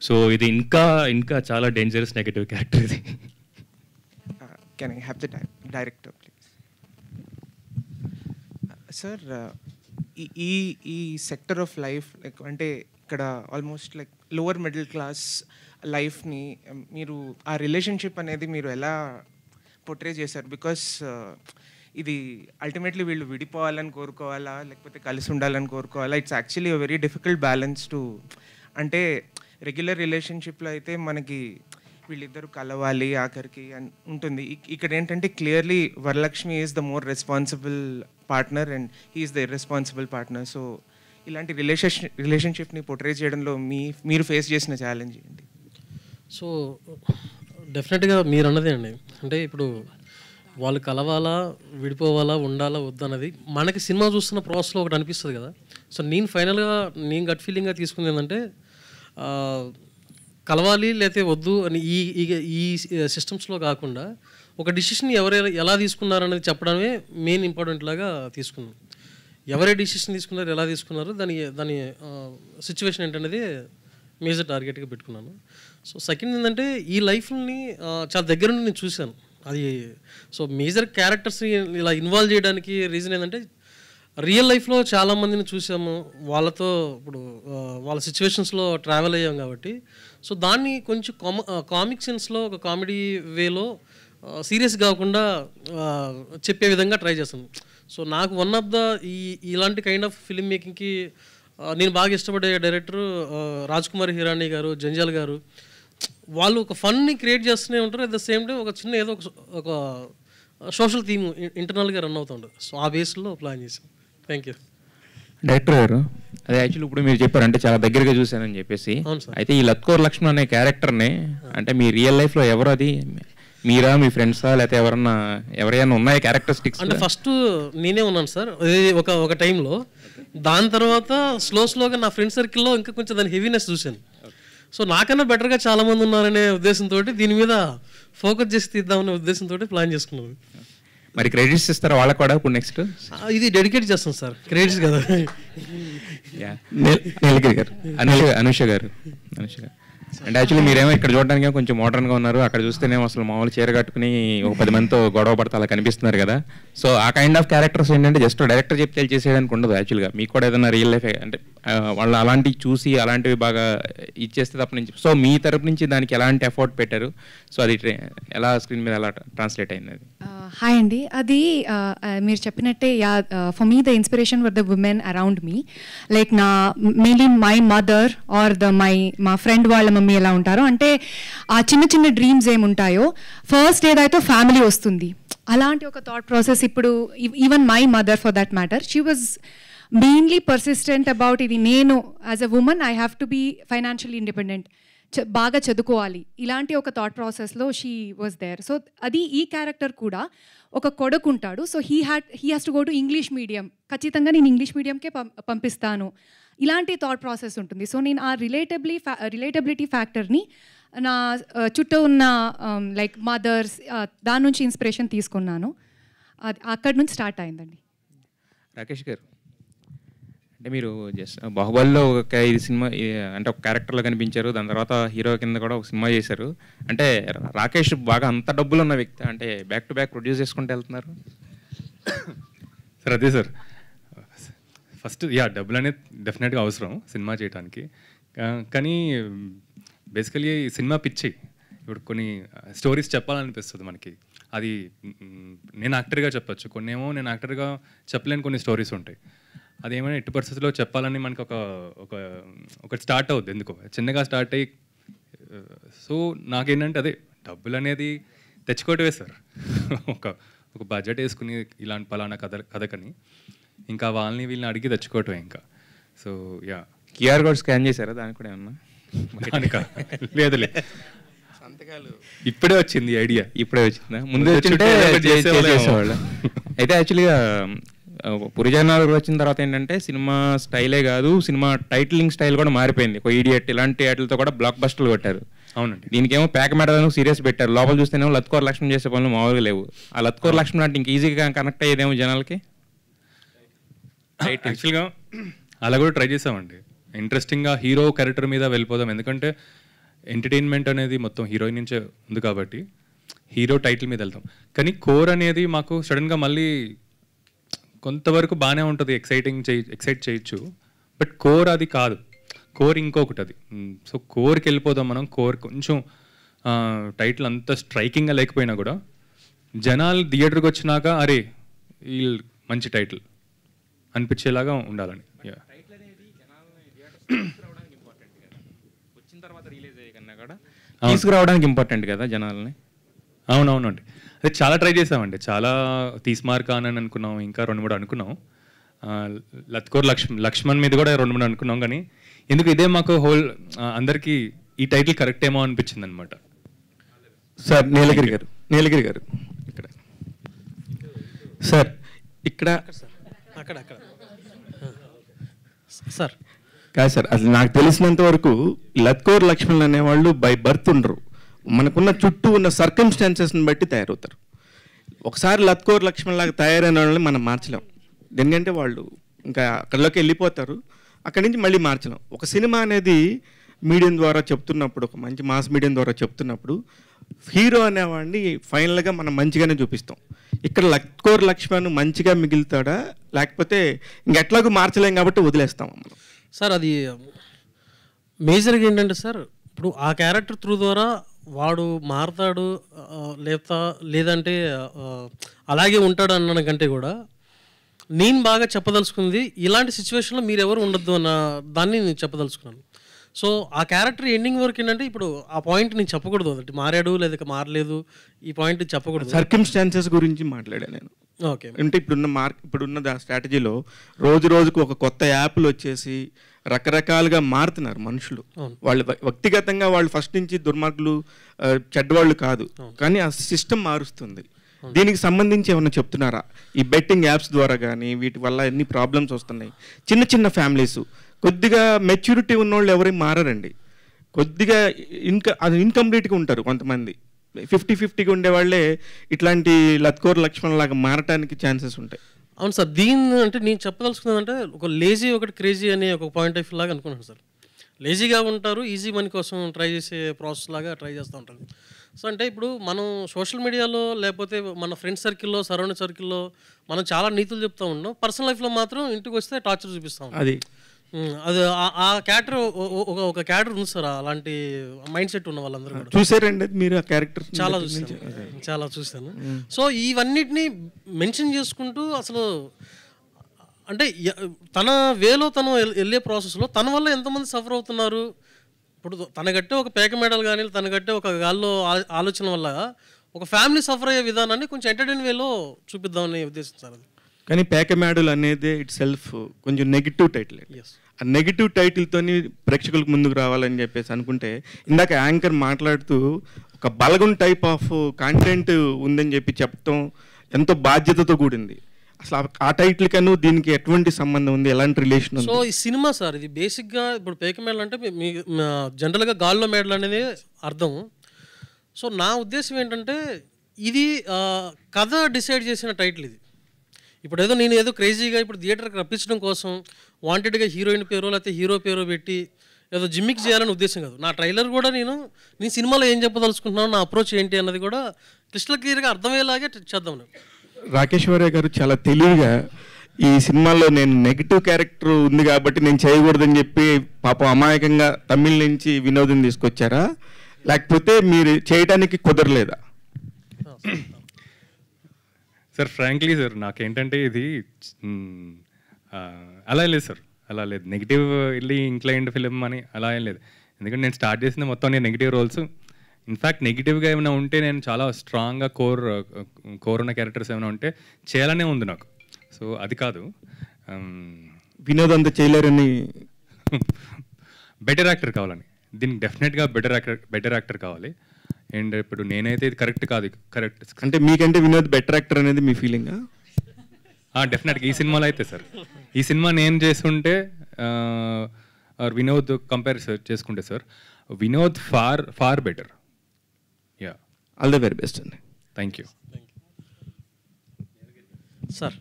సో ఇది ఇంకా ఇంకా చాలా డేంజరస్ నెగటివ్ క్యారెక్టర్ ఇది. Can I have the director please? Sir, ఈ సెక్టర్ ఆఫ్ లైఫ్ లైక్ అంటే ఇక్కడ almost like lower middle class లైఫ్ని మీరు ఆ రిలేషన్షిప్ అనేది మీరు ఎలా పోర్ట్రే చేశారు? బికాస్ ఇది అల్టిమేట్లీ వీళ్ళు విడిపోవాలని కోరుకోవాలా లేకపోతే కలిసి ఉండాలని కోరుకోవాలా? It's actually very difficult balance to, అంటే రెగ్యులర్ రిలేషన్షిప్లో అయితే మనకి వీళ్ళిద్దరూ కలవాలి ఆఖరికి అని ఉంటుంది. ఇక్కడ ఏంటంటే clearly Varalakshmi is the more responsible partner and he is the irresponsible partner. So ఇలాంటి రిలేషన్షిప్ని పోర్ట్రే చేయడంలో మీరు ఫేస్ చేసిన ఛాలెంజ్ ఏంటి? సో డెఫినెట్గా మీరు అన్నదే అండి, అంటే ఇప్పుడు వాళ్ళు కలవాలా విడిపోవాలా ఉండాలా వద్దన్నది మనకి సినిమా చూస్తున్న ప్రాసెస్లో ఒకటి అనిపిస్తుంది కదా. సో నేను ఫైనల్గా నేను గట్ ఫీలింగ్గా తీసుకుంది ఏంటంటే కలవాలి లేకపోతే వద్దు అని ఈ సిస్టమ్స్లో కాకుండా ఒక డిసిషన్ ఎలా తీసుకున్నారనేది చెప్పడమే మెయిన్ ఇంపార్టెంట్ లాగా తీసుకున్నాను. ఎవరే డిసిషన్ తీసుకున్నారు, ఎలా తీసుకున్నారు, దాని సిచ్యువేషన్ ఏంటనేది మేజర్ టార్గెట్గా పెట్టుకున్నాను. సో సెకండ్ ఏంటంటే ఈ లైఫ్ని చాలా దగ్గర నుండి నేను చూశాను. అది సో మేజర్ క్యారెక్టర్స్ని ఇలా ఇన్వాల్వ్ చేయడానికి రీజన్ ఏంటంటే రియల్ లైఫ్లో చాలామందిని చూసాము, వాళ్ళతో ఇప్పుడు వాళ్ళ సిచ్యువేషన్స్లో ట్రావెల్ అయ్యాం కాబట్టి సో దాన్ని కొంచెం కామిక్ సెన్స్లో ఒక కామెడీ వేలో సీరియస్ కాకుండా చెప్పే విధంగా ట్రై చేస్తాను. సో నాకు వన్ ఆఫ్ ద ఇలాంటి కైండ్ ఆఫ్ ఫిల్మ్ మేకింగ్కి నేను బాగా ఇష్టపడే డైరెక్టర్ రాజ్ కుమార్ హిరానీ గారు, జంజాల్ గారు. వాళ్ళు ఒక ఫన్ని క్రియేట్ చేస్తూనే ఉంటారు, అట్ ద సేమ్ టైం ఒక చిన్న ఏదో ఒక సోషల్ థీమ్ ఇంటర్నల్గా రన్ అవుతూ ఉంటుంది. సో ఆ బేస్లో ప్లాన్ చేసాం. Thank you. డైరెక్టర్ గారు, అదే యాక్చువల్లీ ఇప్పుడు మీరు చెప్పారు అంటే చాలా దగ్గరగా చూశానని చెప్పేసి, అయితే ఈ లత్కోర్ లక్ష్మణ్ అనే క్యారెక్టర్ని అంటే మీ రియల్ లైఫ్లో ఎవరు, అది మీరా, మీ ఫ్రెండ్సా, లేకపోతే ఎవరైనా ఉన్నాయా క్యారెక్టరిస్టిక్స్? అంటే ఫస్ట్ నేనే ఉన్నాను సార్ ఒక టైంలో. దాని తర్వాత స్లోగా నా ఫ్రెండ్ సర్కిల్లో ఇంకా కొంచెం దాని హెవీనెస్ చూశాను. సో నాకన్నా బెటర్గా చాలామంది ఉన్నారనే ఉద్దేశంతో దీని మీద ఫోకస్ చేసి తీద్దామనే ఉద్దేశంతో ప్లాన్ చేసుకున్నాను. మరి క్రెడిట్స్ ఇస్తారా వాళ్ళకి కూడా ఇప్పుడు నెక్స్ట్? ఇది డెడికేట్ చేస్తాం సార్, క్రెడిట్స్ కదా. నీలగిరి గారు, అనుష గారు అంటే యాక్చువల్లీ మీరేమో ఇక్కడ చూడడానికి కొంచెం మోడర్న్గా ఉన్నారు, అక్కడ చూస్తేనేమో అసలు మామూలు చీర కట్టుకుని ఒక 10 మందితో గొడవ పడతా అలా కనిపిస్తున్నారు కదా. సో ఆ కైండ్ ఆఫ్ క్యారెక్టర్స్ ఏంటంటే జస్ట్ డైరెక్టర్ చెప్తే చేసేయడానికి ఉండదు. యాక్చువల్గా మీకు కూడా ఏదైనా రియల్ లైఫ్ అంటే వాళ్ళు అలాంటివి చూసి అలాంటివి బాగా ఇచ్చేస్తే తప్ప నుంచి, సో మీ తరపు నుంచి దానికి ఎలాంటి ఎఫర్ట్ పెట్టారు? సో అది ఎలా స్క్రీన్ మీద ఎలా ట్రాన్స్లేట్ అయింది? అది హాయ్ అండి, అది మీరు చెప్పినట్టే for me the inspiration were the women around me, like mainly my mother or మా ఫ్రెండ్ వాళ్ళ మమ్మీ ఎలా ఉంటారో, అంటే ఆ చిన్న చిన్న డ్రీమ్స్ ఏముంటాయో ఫస్ట్ ఏదైతే ఫ్యామిలీ వస్తుంది, అలాంటి ఒక థాట్ ప్రాసెస్. ఇప్పుడు even my mother for that matter, she was mainly persistent about ఇది, నేను as a woman I have to be financially independent, బాగా చదువుకోవాలి, ఇలాంటి ఒక థాట్ ప్రాసెస్లో షీ వాజ్ దేర్. సో అది ఈ క్యారెక్టర్ కూడా ఒక కొడుకు ఉంటాడు, so he has to go to English medium, ఖచ్చితంగా నేను ఇంగ్లీష్ మీడియంకే పంపిస్తాను, ఇలాంటి థాట్ ప్రాసెస్ ఉంటుంది. సో నేను ఆ రిలేటబిలిటీ ఫ్యాక్టర్ని నా చుట్టూ ఉన్న లైక్ మదర్స్ దాని నుంచి ఇన్స్పిరేషన్ తీసుకున్నాను, అది అక్కడి నుంచి స్టార్ట్ అయిందండి. రాకేష్ గారు, అంటే మీరు జస్ట్ బాహుబలిలో ఒక ఇది సినిమా అంటే ఒక క్యారెక్టర్లో కనిపించారు, దాని తర్వాత హీరో కింద కూడా ఒక సినిమా చేశారు. అంటే రాకేష్ బాగా అంత డబ్బులు ఉన్న వ్యక్తి, అంటే బ్యాక్ టు బ్యాక్ ప్రొడ్యూస్ చేసుకుంటూ వెళ్తున్నారు సార్? అదే సార్, ఫస్ట్ డబ్బులు అనేది డెఫినెట్గా అవసరం సినిమా చేయడానికి, కానీ బేసికలీ సినిమా పిచ్చి. ఇప్పుడు కొన్ని స్టోరీస్ చెప్పాలనిపిస్తుంది మనకి, అది నేను యాక్టర్గా చెప్పచ్చు, కొన్ని ఏమో నేను యాక్టర్గా చెప్పలేని కొన్ని స్టోరీస్ ఉంటాయి. అదేమైనా ఎట్టి పరిస్థితుల్లో చెప్పాలని మనకు ఒక స్టార్ట్ అవుద్ది, ఎందుకో చిన్నగా స్టార్ట్ అయ్యి. సో నాకేంటంటే అదే డబ్బులు అనేది తెచ్చుకోవటమే సార్, ఒక బడ్జెట్ వేసుకుని ఇలాంటి పలానా కథకని ఇంకా వాళ్ళని వీళ్ళని అడిగి తెచ్చుకోవటమే ఇంకా. సో క్యూఆర్ కోడ్ స్కాన్ చేశారా దానికి కూడా ఏమన్నా? లేదులే, ఇప్పుడే వచ్చింది ఐడియా, ఇప్పుడే వచ్చిందా? ముందు వచ్చింటే చేసేవాళ్ళ. అయితే యాక్చువల్గా పురిజనాలు వచ్చిన తర్వాత ఏంటంటే సినిమా స్టైలే కాదు, సినిమా టైటిలింగ్ స్టైల్ కూడా మారిపోయింది. ఒక ఈడియట్ ఇలాంటి వాటితో కూడా బ్లాక్ బస్టర్లు కొట్టారు. అవునండి. దీనికేమో ప్యాక్ మేడలను సీరియస్ పెట్టారు. లోపల చూస్తేనేమో లత్కోర్ లక్ష్మణ్ చేసే పనులు మామూలుగా లేవు. ఆ లత్కోర్ లక్ష్మణ్ అంటే ఇంక ఈజీగా కనెక్ట్ అయ్యేదేమో జనాలకి. యాక్చువల్గా అలా కూడా ట్రై చేసామండి. ఇంట్రెస్టింగ్గా హీరో క్యారెక్టర్ మీద వెళ్ళిపోదాం, ఎందుకంటే ఎంటర్టైన్మెంట్ అనేది మొత్తం హీరోయిన్ నుంచే ఉంది కాబట్టి హీరో టైటిల్ మీద వెళ్తాం. కానీ కోర్ అనేది మాకు సడన్గా మళ్ళీ కొంతవరకు బాగానే ఉంటుంది, ఎక్సైట్ చేయొచ్చు. బట్ కోర్ అది కాదు, కోర్ ఇంకొకటి అది. సో కోర్కి వెళ్ళిపోదాం మనం. కోర్ కొంచెం టైటిల్ అంత స్ట్రైకింగ్గా లేకపోయినా కూడా జనాలు థియేటర్కి వచ్చినాక అరే ఈ మంచి టైటిల్ అనిపించేలాగా ఉండాలని. తీసుకురావడానికి ఇంపార్టెంట్ కదా జనాలని. అవునవునండి, అది చాలా ట్రై చేసామండి. చాలా తీస్మార్కా అని అనుకున్నాం, ఇంకా 2-3 అనుకున్నాం. లత్కోర్ లక్ష్మణ్ మీద కూడా 2-3 అనుకున్నాం. కానీ ఎందుకు ఇదే మాకు అందరికీ ఈ టైటిల్ కరెక్ట్ ఏమో అనిపించింది అనమాట. సార్ నీలగిరి గారు ఇక్కడ సార్ ఇక్కడ సార్ కాదు సార్, అసలు నాకు తెలిసినంత వరకు లత్కోర్ లక్ష్మణ్ అనేవాళ్ళు బై బర్త్ ఉండరు. మనకున్న చుట్టూ ఉన్న సర్కమ్స్టాన్సెస్ని బట్టి తయారవుతారు. ఒకసారి లత్కోర్ లక్ష్మణ్ లాగా తయారైన వాళ్ళని మనం మార్చలేం. ఎందుకంటే వాళ్ళు ఇంకా అక్కడిలోకి వెళ్ళిపోతారు, అక్కడి నుంచి మళ్ళీ మార్చలేం. ఒక సినిమా అనేది మీడియం ద్వారా చెప్తున్నప్పుడు, ఒక మంచి మాస్ మీడియం ద్వారా చెప్తున్నప్పుడు హీరో అనేవాడిని ఫైనల్గా మనం మంచిగానే చూపిస్తాం. ఇక్కడ లత్కోర్ లక్ష్మణ్ మంచిగా మిగులుతాడా, లేకపోతే ఇంకెట్లాగూ మార్చలేం కాబట్టి వదిలేస్తాం మనం. సార్ అది మేజర్గా ఏంటంటే సార్, ఇప్పుడు ఆ క్యారెక్టర్ త్రూ ద్వారా వాడు మారతాడు లేదంటే అలాగే ఉంటాడు అన్న కంటే కూడా నేను బాగా చెప్పదలుచుకుంది ఇలాంటి సిచ్యువేషన్లో మీరు ఎవరు ఉండొద్దు అన్న దాన్ని నేను చెప్పదలుచుకున్నాను. సో ఆ క్యారెక్టర్ ఎండింగ్ వరకు ఏంటంటే ఇప్పుడు ఆ పాయింట్ నేను చెప్పకూడదు, అంటే మారాడు లేదా మారలేదు ఈ పాయింట్ చెప్పకూడదు. సర్కమ్స్టాన్సెస్ గురించి మాట్లాడాను నేను. ఓకే, అంటే ఇప్పుడున్న స్ట్రాటజీలో రోజుకు ఒక కొత్త యాప్లు వచ్చేసి రకరకాలుగా మారుతున్నారు మనుషులు. వాళ్ళు వ్యక్తిగతంగా వాళ్ళు ఫస్ట్ నుంచి దుర్మార్గులు చెడ్డవాళ్ళు కాదు, కానీ ఆ సిస్టమ్ మారుస్తుంది. దీనికి సంబంధించి ఏమన్నా చెప్తున్నారా? ఈ బెట్టింగ్ యాప్స్ ద్వారా కానీ వీటి వల్ల ఎన్ని ప్రాబ్లమ్స్ వస్తున్నాయి. చిన్న ఫ్యామిలీస్ కొద్దిగా మెచ్యూరిటీ ఉన్నోళ్ళు ఎవరైనా మారారండి. కొద్దిగా అది ఇన్కంప్లీట్గా ఉంటారు కొంతమంది. 50-50గా ఉండేవాళ్ళే ఇట్లాంటి లత్కోర్ లక్ష్మణ్ లాగా మారటానికి ఛాన్సెస్ ఉంటాయి. అవును సార్, దీన్ని అంటే నేను చెప్పదలుచుకున్నదంటే ఒక లేజీ ఒకటి క్రేజీ అనే ఒక పాయింట్ ఆఫ్ వ్యూ లాగా అనుకున్నాను సార్. లేజీగా ఉంటారు, ఈజీ మనీ కోసం ట్రై చేసే ప్రాసెస్ లాగా ట్రై చేస్తూ ఉంటారు. సో అంటే ఇప్పుడు మనం సోషల్ మీడియాలో లేకపోతే మన ఫ్రెండ్స్ సర్కిల్లో సరౌండింగ్ సర్కిల్లో మనం చాలా నీతులు చెప్తూ ఉన్నాం, పర్సనల్ లైఫ్లో మాత్రం ఇంటికి వస్తే టార్చర్ చూపిస్తూ ఉంటాం. అది ఆ క్యారెక్టర్ ఒక క్యారెక్టర్ ఉంది సార్, అలాంటి మైండ్ సెట్ ఉన్న వాళ్ళందరూ కూడా చూసారండి మీరు ఆ క్యారెక్టర్? చాలా చూశాను. సో ఇవన్నిటిని మెన్షన్ చేసుకుంటూ అసలు అంటే తన వేలో తను వెళ్ళే ప్రాసెస్లో తన వల్ల ఎంతమంది సఫర్ అవుతున్నారు. ఇప్పుడు తన గట్టే ఒక పేక మెడల్ కానీ తన గట్టే ఒక గాల్లో ఆలోచన వల్ల ఒక ఫ్యామిలీ సఫర్ అయ్యే విధానాన్ని కొంచెం ఎంటర్టైన్ వేలో చూపిద్దామనే ఉద్దేశం సార్ అది. కానీ పేక మేడల్ అనేది ఇట్ సెల్ఫ్ కొంచెం నెగిటివ్ టైటిల్. ఆ నెగిటివ్ టైటిల్తోని ప్రేక్షకులకు ముందుకు రావాలని చెప్పేసి అనుకుంటే, ఇందాక యాంకర్ మాట్లాడుతూ ఒక బలగం టైప్ ఆఫ్ కాంటెంట్ ఉందని చెప్పి చెప్పడం ఎంతో బాధ్యతతో కూడింది. అసలు ఆ టైటిల్ కన్నా దీనికి ఎటువంటి సంబంధం ఉంది, ఎలాంటి రిలేషన్ ఉంది? సో ఈ సినిమా సార్ ఇది బేసిక్గా ఇప్పుడు పేక మేడల్ అంటే మీ జనరల్గా గాల్లో మేడల్ అనేది అర్థం. సో నా ఉద్దేశం ఏంటంటే ఇది కథ డిసైడ్ చేసిన టైటిల్ ఇది. ఇప్పుడు నేను ఏదో క్రేజీగా ఇప్పుడు థియేటర్కి రప్పించడం కోసం వాంటెడ్గా హీరోయిన్ పేరు లేకపోతే హీరో పేరు పెట్టి ఏదో జిమ్మిక్ చేయాలని ఉద్దేశం కాదు. నా ట్రైలర్ కూడా నేను సినిమాలో ఏం చెప్పదలుచుకుంటున్నాను, నా అప్రోచ్ ఏంటి అన్నది కూడా క్రిస్టల్ క్లియర్గా అర్థమయ్యేలాగే చేద్దాం. రాకేశ్వరయ్య గారు చాలా తెలివిగా ఈ సినిమాలో నేను నెగిటివ్ క్యారెక్టర్ ఉంది కాబట్టి నేను చేయకూడదని చెప్పి పాపం అమాయకంగా తమిళ నుంచి వినోదం తీసుకొచ్చారా, లేకపోతే మీరు చేయడానికి కుదరలేదా? సార్ ఫ్రాంక్లీ సార్ నాకేంటంటే ఇది అలా లేదు సార్, అలా లేదు. నెగిటివ్ వెళ్ళి ఇంక్లైన్డ్ ఫిలిం అని అలా ఏం లేదు. ఎందుకంటే నేను స్టార్ట్ చేసిన మొత్తం నేను నెగిటివ్ రోల్స్. ఇన్ఫ్యాక్ట్ నెగిటివ్గా ఏమైనా ఉంటే నేను చాలా స్ట్రాంగ్గా కోర్ ఉన్న క్యారెక్టర్స్ ఏమైనా ఉంటే చేయాలనే ఉంది నాకు. సో అది కాదు, వినోద్ అంతా చేయలేరని బెటర్ యాక్టర్ కావాలని. దీనికి డెఫినెట్గా బెటర్ యాక్టర్ కావాలి. అండ్ ఇప్పుడు నేనైతే ఇది కరెక్ట్ కాదు. కరెక్ట్ అంటే మీకంటే వినోద్ బెటర్ యాక్టర్ అనేది మీ ఫీలింగా? డెఫినెట్గా ఈ సినిమాలో అయితే సార్, ఈ సినిమా నేను చేస్తుంటే వినోద్ కంపేర్ చేసుకుంటే sir, Vinod far better. Yeah, all the very best అండి. Thank you sir.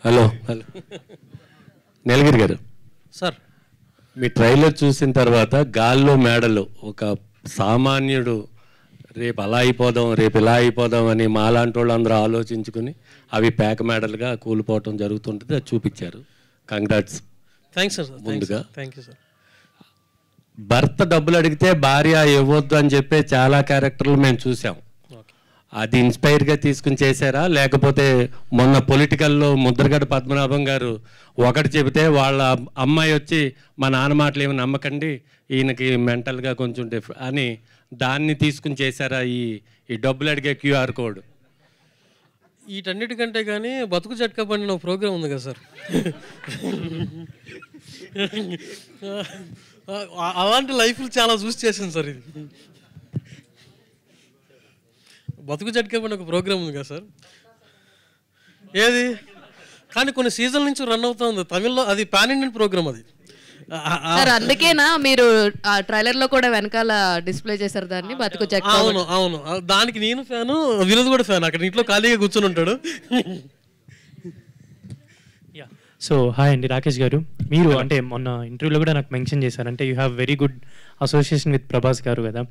Hello Neelagiri garu sir, me trailer చూసిన తర్వాత గాల్లో మేడలు ఒక సామాన్యుడు రేపు అలా అయిపోదాం రేపు ఇలా అయిపోదాం అని మాలాంటి వాళ్ళు అందరూ ఆలోచించుకుని అవి పేక మేడలుగా కూలిపోవటం జరుగుతుంటుంది, అది చూపించారు. కంగ్రాట్స్. Thanks sir. ముందుగా థ్యాంక్ యూ సార్. భర్త డబ్బులు అడిగితే భార్య ఇవ్వద్దు అని చెప్పే చాలా క్యారెక్టర్లు మేము చూసాం. అది ఇన్స్పైర్గా తీసుకుని చేశారా, లేకపోతే మొన్న పొలిటికల్లో ముద్రగడ పద్మనాభం గారు ఒకటి చెబితే వాళ్ళ అమ్మాయి వచ్చి మా నాన్న మాటలు ఏమి నమ్మకండి ఈయనకి మెంటల్గా కొంచెం అని దాన్ని తీసుకుని చేశారా ఈ డబ్బులు అడిగే క్యూఆర్ కోడ్? వీటన్నిటికంటే కానీ బతుకు జట్కా పడిన ప్రోగ్రామ్ ఉంది కదా సార్, అలాంటి లైఫ్లు చాలా చూసి చేసింది సార్. ఇది బతుకు జట్కా పడిన ఒక ప్రోగ్రామ్ ఉంది కదా సార్, ఏది కానీ కొన్ని సీజన్ నుంచి రన్ అవుతా ఉంది తమిళ్లో, అది పాన్ ఇండియన్ ప్రోగ్రామ్ అది సార్. అందుకేనా మీరు ఆ ట్రైలర్ లో కూడా వెనకాల డిస్ప్లే చేశారు దాన్ని, బతుకు జట్కా? అవును అవును, దానికి నేను ఫ్యాను, వినోద్ కూడా ఫ్యాన్. అక్కడ ఇంట్లో ఖాళీగా కూర్చొని ఉంటాడు. సో హాయ్ అండి రాకేష్ గారు, మీరు అంటే మొన్న ఇంటర్వ్యూలో కూడా నాకు మెన్షన్ చేశారు, అంటే you have very good association with Prabhas గారు కదా.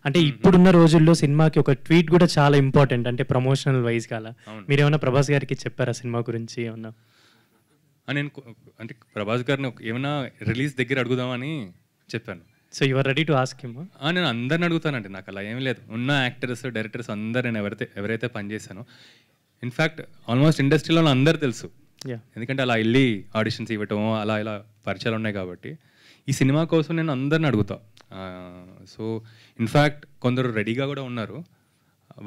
అంటే ఇప్పుడున్న రోజుల్లో సినిమాకి ఒక ట్వీట్ కూడా చాలా ఇంపార్టెంట్, అంటే ప్రమోషనల్ వైజ్ కాల మీరు ఏమైనా ప్రభాస్ గారికి చెప్పారా సినిమా గురించి ఏమన్నా? నేను అంటే ప్రభాస్ గారిని ఏమైనా రిలీజ్ దగ్గర అడుగుదామని చెప్పాను. So you are ready to ask him? నేను అందరిని అడుగుతానండి, నాకు అలా ఏం లేదు. ఉన్న యాక్టర్స్ డైరెక్టర్స్ అందరు నేను ఎవరైతే పనిచేశానో, ఇన్ఫ్యాక్ట్ ఆల్మోస్ట్ ఇండస్ట్రీలో అందరు తెలుసు, ఎందుకంటే అలా వెళ్ళి ఆడిషన్స్ ఇవ్వటం అలా ఇలా పరిచయాలు ఉన్నాయి కాబట్టి. ఈ సినిమా కోసం నేను అందరిని అడుగుతా. సో ఇన్ఫ్యాక్ట్ కొందరు రెడీగా కూడా ఉన్నారు,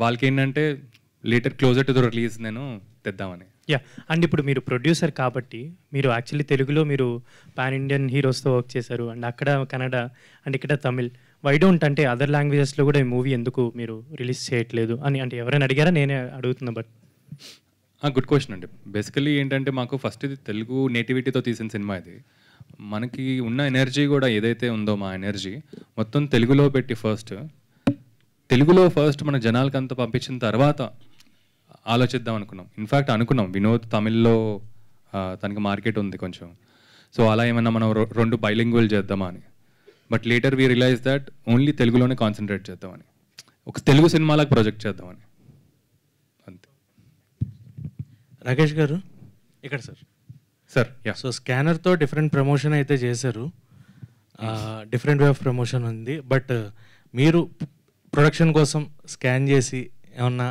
వాళ్ళకి ఏంటంటే later closer to the release నేను తెద్దామని. యా, అండ్ ఇప్పుడు మీరు ప్రొడ్యూసర్ కాబట్టి మీరు యాక్చువల్లీ తెలుగులో మీరు పాన్ ఇండియన్ హీరోస్తో వర్క్ చేశారు, అండ్ అక్కడ కన్నడ అండ్ ఇక్కడ తమిళ్. వై డోంట్ అంటే అదర్ లాంగ్వేజెస్లో కూడా ఈ మూవీ ఎందుకు మీరు రిలీజ్ చేయట్లేదు అని అంటే ఎవరైనా అడిగారా? నేనే అడుగుతున్నా. బట్ గుడ్ క్వశ్చన్ అండి. బేసికలీ ఏంటంటే మాకు ఫస్ట్ ఇది తెలుగు నేటివిటీతో తీసిన సినిమా. ఇది మనకి ఉన్న ఎనర్జీ కూడా ఏదైతే ఉందో మా ఎనర్జీ మొత్తం తెలుగులో పెట్టి తెలుగులో ఫస్ట్ మన జనాలకి అంతా పంపించిన తర్వాత ఆలోచిద్దాం అనుకున్నాం. ఇన్ఫ్యాక్ట్ అనుకున్నాం వినోద్ తమిళ్లో తనకి మార్కెట్ ఉంది కొంచెం, సో అలా ఏమన్నా మనం 2 బైలింగ్వల్ చేద్దామా అని. But later we realise that only తెలుగులోనే కాన్సన్ట్రేట్ చేద్దామని, ఒక తెలుగు సినిమాలకు ప్రొజెక్ట్ చేద్దామని. అంతే. రాకేష్ గారు ఇక్కడ సార్ యా. సో స్కానర్తో డిఫరెంట్ ప్రమోషన్ అయితే చేశారు, డిఫరెంట్ వే ఆఫ్ ప్రమోషన్ ఉంది. బట్ మీరు ప్రొడక్షన్ కోసం స్కాన్ చేసి ఏమన్నా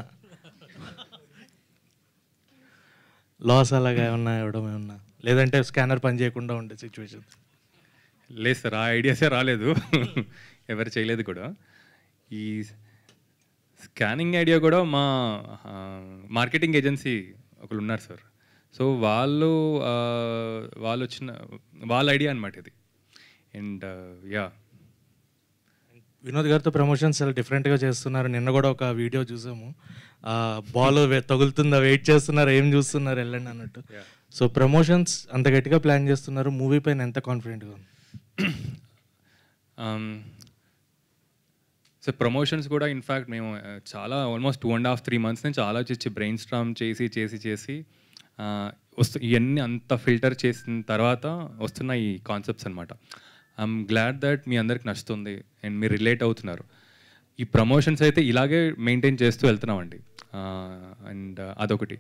లాస్ అలాగా ఏమన్నా ఇవ్వడం ఏమన్నా, లేదంటే స్కానర్ పని చేయకుండా ఉండే సిచ్యువేషన్? లేదు సార్, ఆ ఐడియాసే రాలేదు, ఎవరు చేయలేదు కూడా. ఈ స్కానింగ్ ఐడియా కూడా మా మార్కెటింగ్ ఏజెన్సీ ఒకరు ఉన్నారు సార్, సో వాళ్ళు వచ్చిన వాళ్ళ ఐడియా అనమాట ఇది. అండ్ యా, వినోద్ గారితో ప్రమోషన్స్ చాలా డిఫరెంట్గా చేస్తున్నారు. నిన్న కూడా ఒక వీడియో చూసాము, బాల్ తగులుతుందా వెయిట్ చేస్తున్నారు, ఏం చూస్తున్నారు వెళ్ళండి అన్నట్టు. సో ప్రమోషన్స్ అంత గట్టిగా ప్లాన్ చేస్తున్నారు, మూవీ పైన ఎంత కాన్ఫిడెంట్గా ఉంది? సో ప్రమోషన్స్ కూడా ఇన్ఫ్యాక్ట్ మేము చాలా ఆల్మోస్ట్ 2.5-3 months నుంచి ఆలోచించి బ్రెయిన్ స్ట్రామ్ చేసి ఇవన్నీ అంత ఫిల్టర్ చేసిన తర్వాత వస్తున్న ఈ కాన్సెప్ట్స్ అనమాట. ఐఎమ్ గ్లాడ్ దట్ మీ అందరికి నచ్చుతుంది అండ్ మీరు రిలేట్ అవుతున్నారు. ఈ ప్రమోషన్స్ అయితే ఇలాగే మెయింటైన్ చేస్తూ వెళ్తున్నామండి. అండ్ అదొకటి.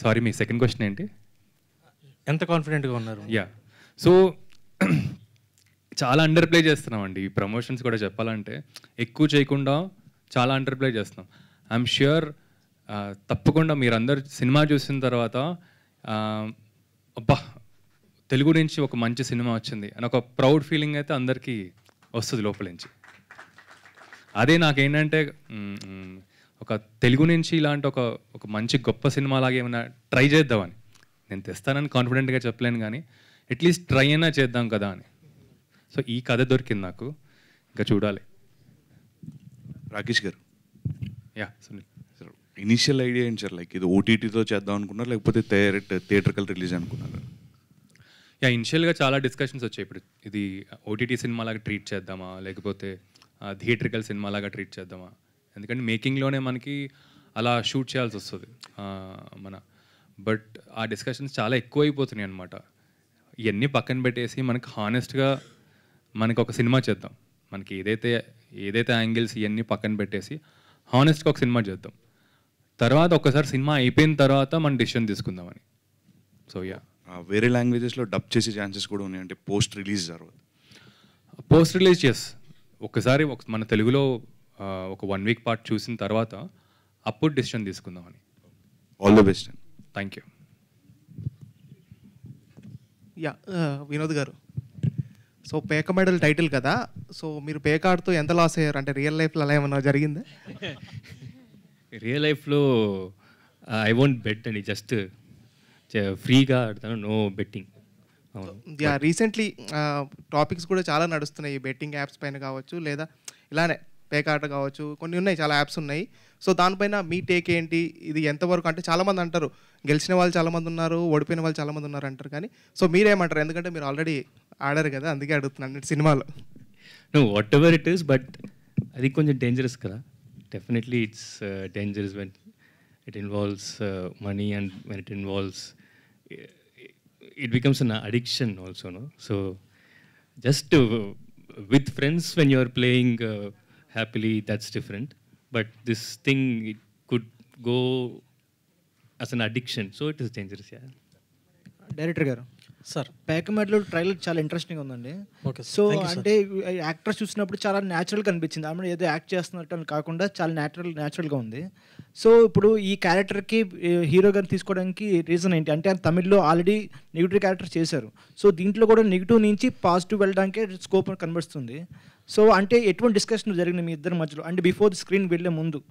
సారీ, మీ సెకండ్ క్వశ్చన్ ఏంటి? ఎంత కాన్ఫిడెంట్గా ఉన్నారు? యా, సో చాలా అండర్ ప్లే చేస్తున్నామండి ఈ ప్రమోషన్స్ కూడా. చెప్పాలంటే ఎక్కువ చేయకుండా చాలా అండర్ ప్లే చేస్తున్నాం. ఐఎమ్ ష్యూర్ తప్పకుండా మీరందరు సినిమా చూసిన తర్వాత అబ్బా తెలుగు నుంచి ఒక మంచి సినిమా వచ్చింది అని ఒక ప్రౌడ్ ఫీలింగ్ అయితే అందరికీ వస్తుంది లోపల నుంచి. అదే నాకేంటంటే ఒక తెలుగు నుంచి ఇలాంటి ఒక మంచి గొప్ప సినిమా లాగా ఏమైనా ట్రై చేద్దామని. నేను తెస్తానని కాన్ఫిడెంట్గా చెప్పలేను కానీ అట్లీస్ట్ ట్రై అయినా చేద్దాం కదా అని. సో ఈ కథ దొరికింది నాకు, ఇంకా చూడాలి. రాకేష్ గారు, yeah Sunil sir, initial idea ఏంటి సార్? లైక్ ఇది ఓటీటీతో చేద్దాం అనుకున్నారు లేకపోతే థియేటర్కల్ రిలీజ్ అనుకున్నారు? యా, ఇనిషియల్గా చాలా డిస్కషన్స్ వచ్చాయి. ఇప్పుడు ఇది ఓటీటీ సినిమా లాగా ట్రీట్ చేద్దామా లేకపోతే థియేటర్కల్ సినిమా లాగా ట్రీట్ చేద్దామా, ఎందుకంటే మేకింగ్లోనే మనకి అలా షూట్ చేయాల్సి వస్తుంది బట్ ఆ డిస్కషన్స్ చాలా ఎక్కువ అయిపోతున్నాయి అనమాట. ఇవన్నీ పక్కన పెట్టేసి మనకి హానెస్ట్గా మనకి ఒక సినిమా చేద్దాం, మనకి ఏదైతే యాంగిల్స్ ఇవన్నీ పక్కన పెట్టేసి హానెస్ట్గా ఒక సినిమా చేద్దాం, తర్వాత ఒకసారి సినిమా అయిపోయిన తర్వాత మనం డిసిషన్ తీసుకుందామని. సో యా, వేరే లాంగ్వేజెస్లో డబ్ చేసే ఛాన్సెస్ కూడా ఉన్నాయి అంటే పోస్ట్ రిలీజ్ తర్వాత? పోస్ట్ రిలీజ్ ఒకసారి మన తెలుగులో ఒక 1 వీక్ పార్ట్ చూసిన తర్వాత అప్పుడు డిసిషన్ తీసుకుందామని. All the best. Thank you. Yeah, Vinod garu, so పేక మెడల్ టైటిల్ కదా, సో మీరు పేక ఆడుతూ ఎంత లాస్ అయ్యారు? అంటే రియల్ లైఫ్లో అలా ఏమన్నా జరిగిందా? రియల్ లైఫ్లో ఐ వోంట్ బెట్ అండి, జస్ట్ ఫ్రీగా ఆడతాను, no betting. Yeah, recently topics కూడా చాలా నడుస్తున్నాయి బెట్టింగ్ యాప్స్ పైన కావచ్చు, లేదా ఇలానే పేక ఆట కావచ్చు, కొన్ని ఉన్నాయి, చాలా యాప్స్ ఉన్నాయి. సో దానిపైన మీ టేక్ ఏంటి? ఇది ఎంతవరకు, అంటే చాలామంది అంటారు గెలిచిన వాళ్ళు చాలామంది ఉన్నారు, ఓడిపోయిన వాళ్ళు చాలామంది ఉన్నారు అంటారు, కానీ సో మీరేమంటారు? ఎందుకంటే మీరు ఆల్రెడీ ఆడారు కదా, అందుకే అడుగుతున్నాను సినిమాలో. No, whatever it is, but అది కొంచెం డేంజరస్ కదా. Definitely it's dangerous when it involves money and when it involves it becomes an addiction also, no? So just with friends when you are playing happily, that's different, but this thing, it could go as an addiction, so it is dangerous. Yeah. Director గారు, sir పేకమెడలో trailer చాలా interesting ఉందండి. Okay, so అంటే actors చూసినప్పుడు చాలా న్యాచురల్గా అనిపించింది. ఆమె ఏదో యాక్ట్ చేస్తున్నట్టు అని కాకుండా చాలా న్యాచురల్గా ఉంది. సో ఇప్పుడు ఈ క్యారెక్టర్కి హీరో గారిని తీసుకోవడానికి రీజన్ ఏంటి? అంటే తమిళ్లో ఆల్రెడీ నెగిటివ్ క్యారెక్టర్ చేశారు, సో దీంట్లో కూడా నెగిటివ్ నుంచి పాజిటివ్ వెళ్ళడానికి స్కోప్ కనిపిస్తుంది. సో అంటే ఎటువంటి డిస్కషన్ జరిగింది మీ ఇద్దరి మధ్యలో, అంటే బిఫోర్ ది స్క్రీన్ వెళ్ళే ముందు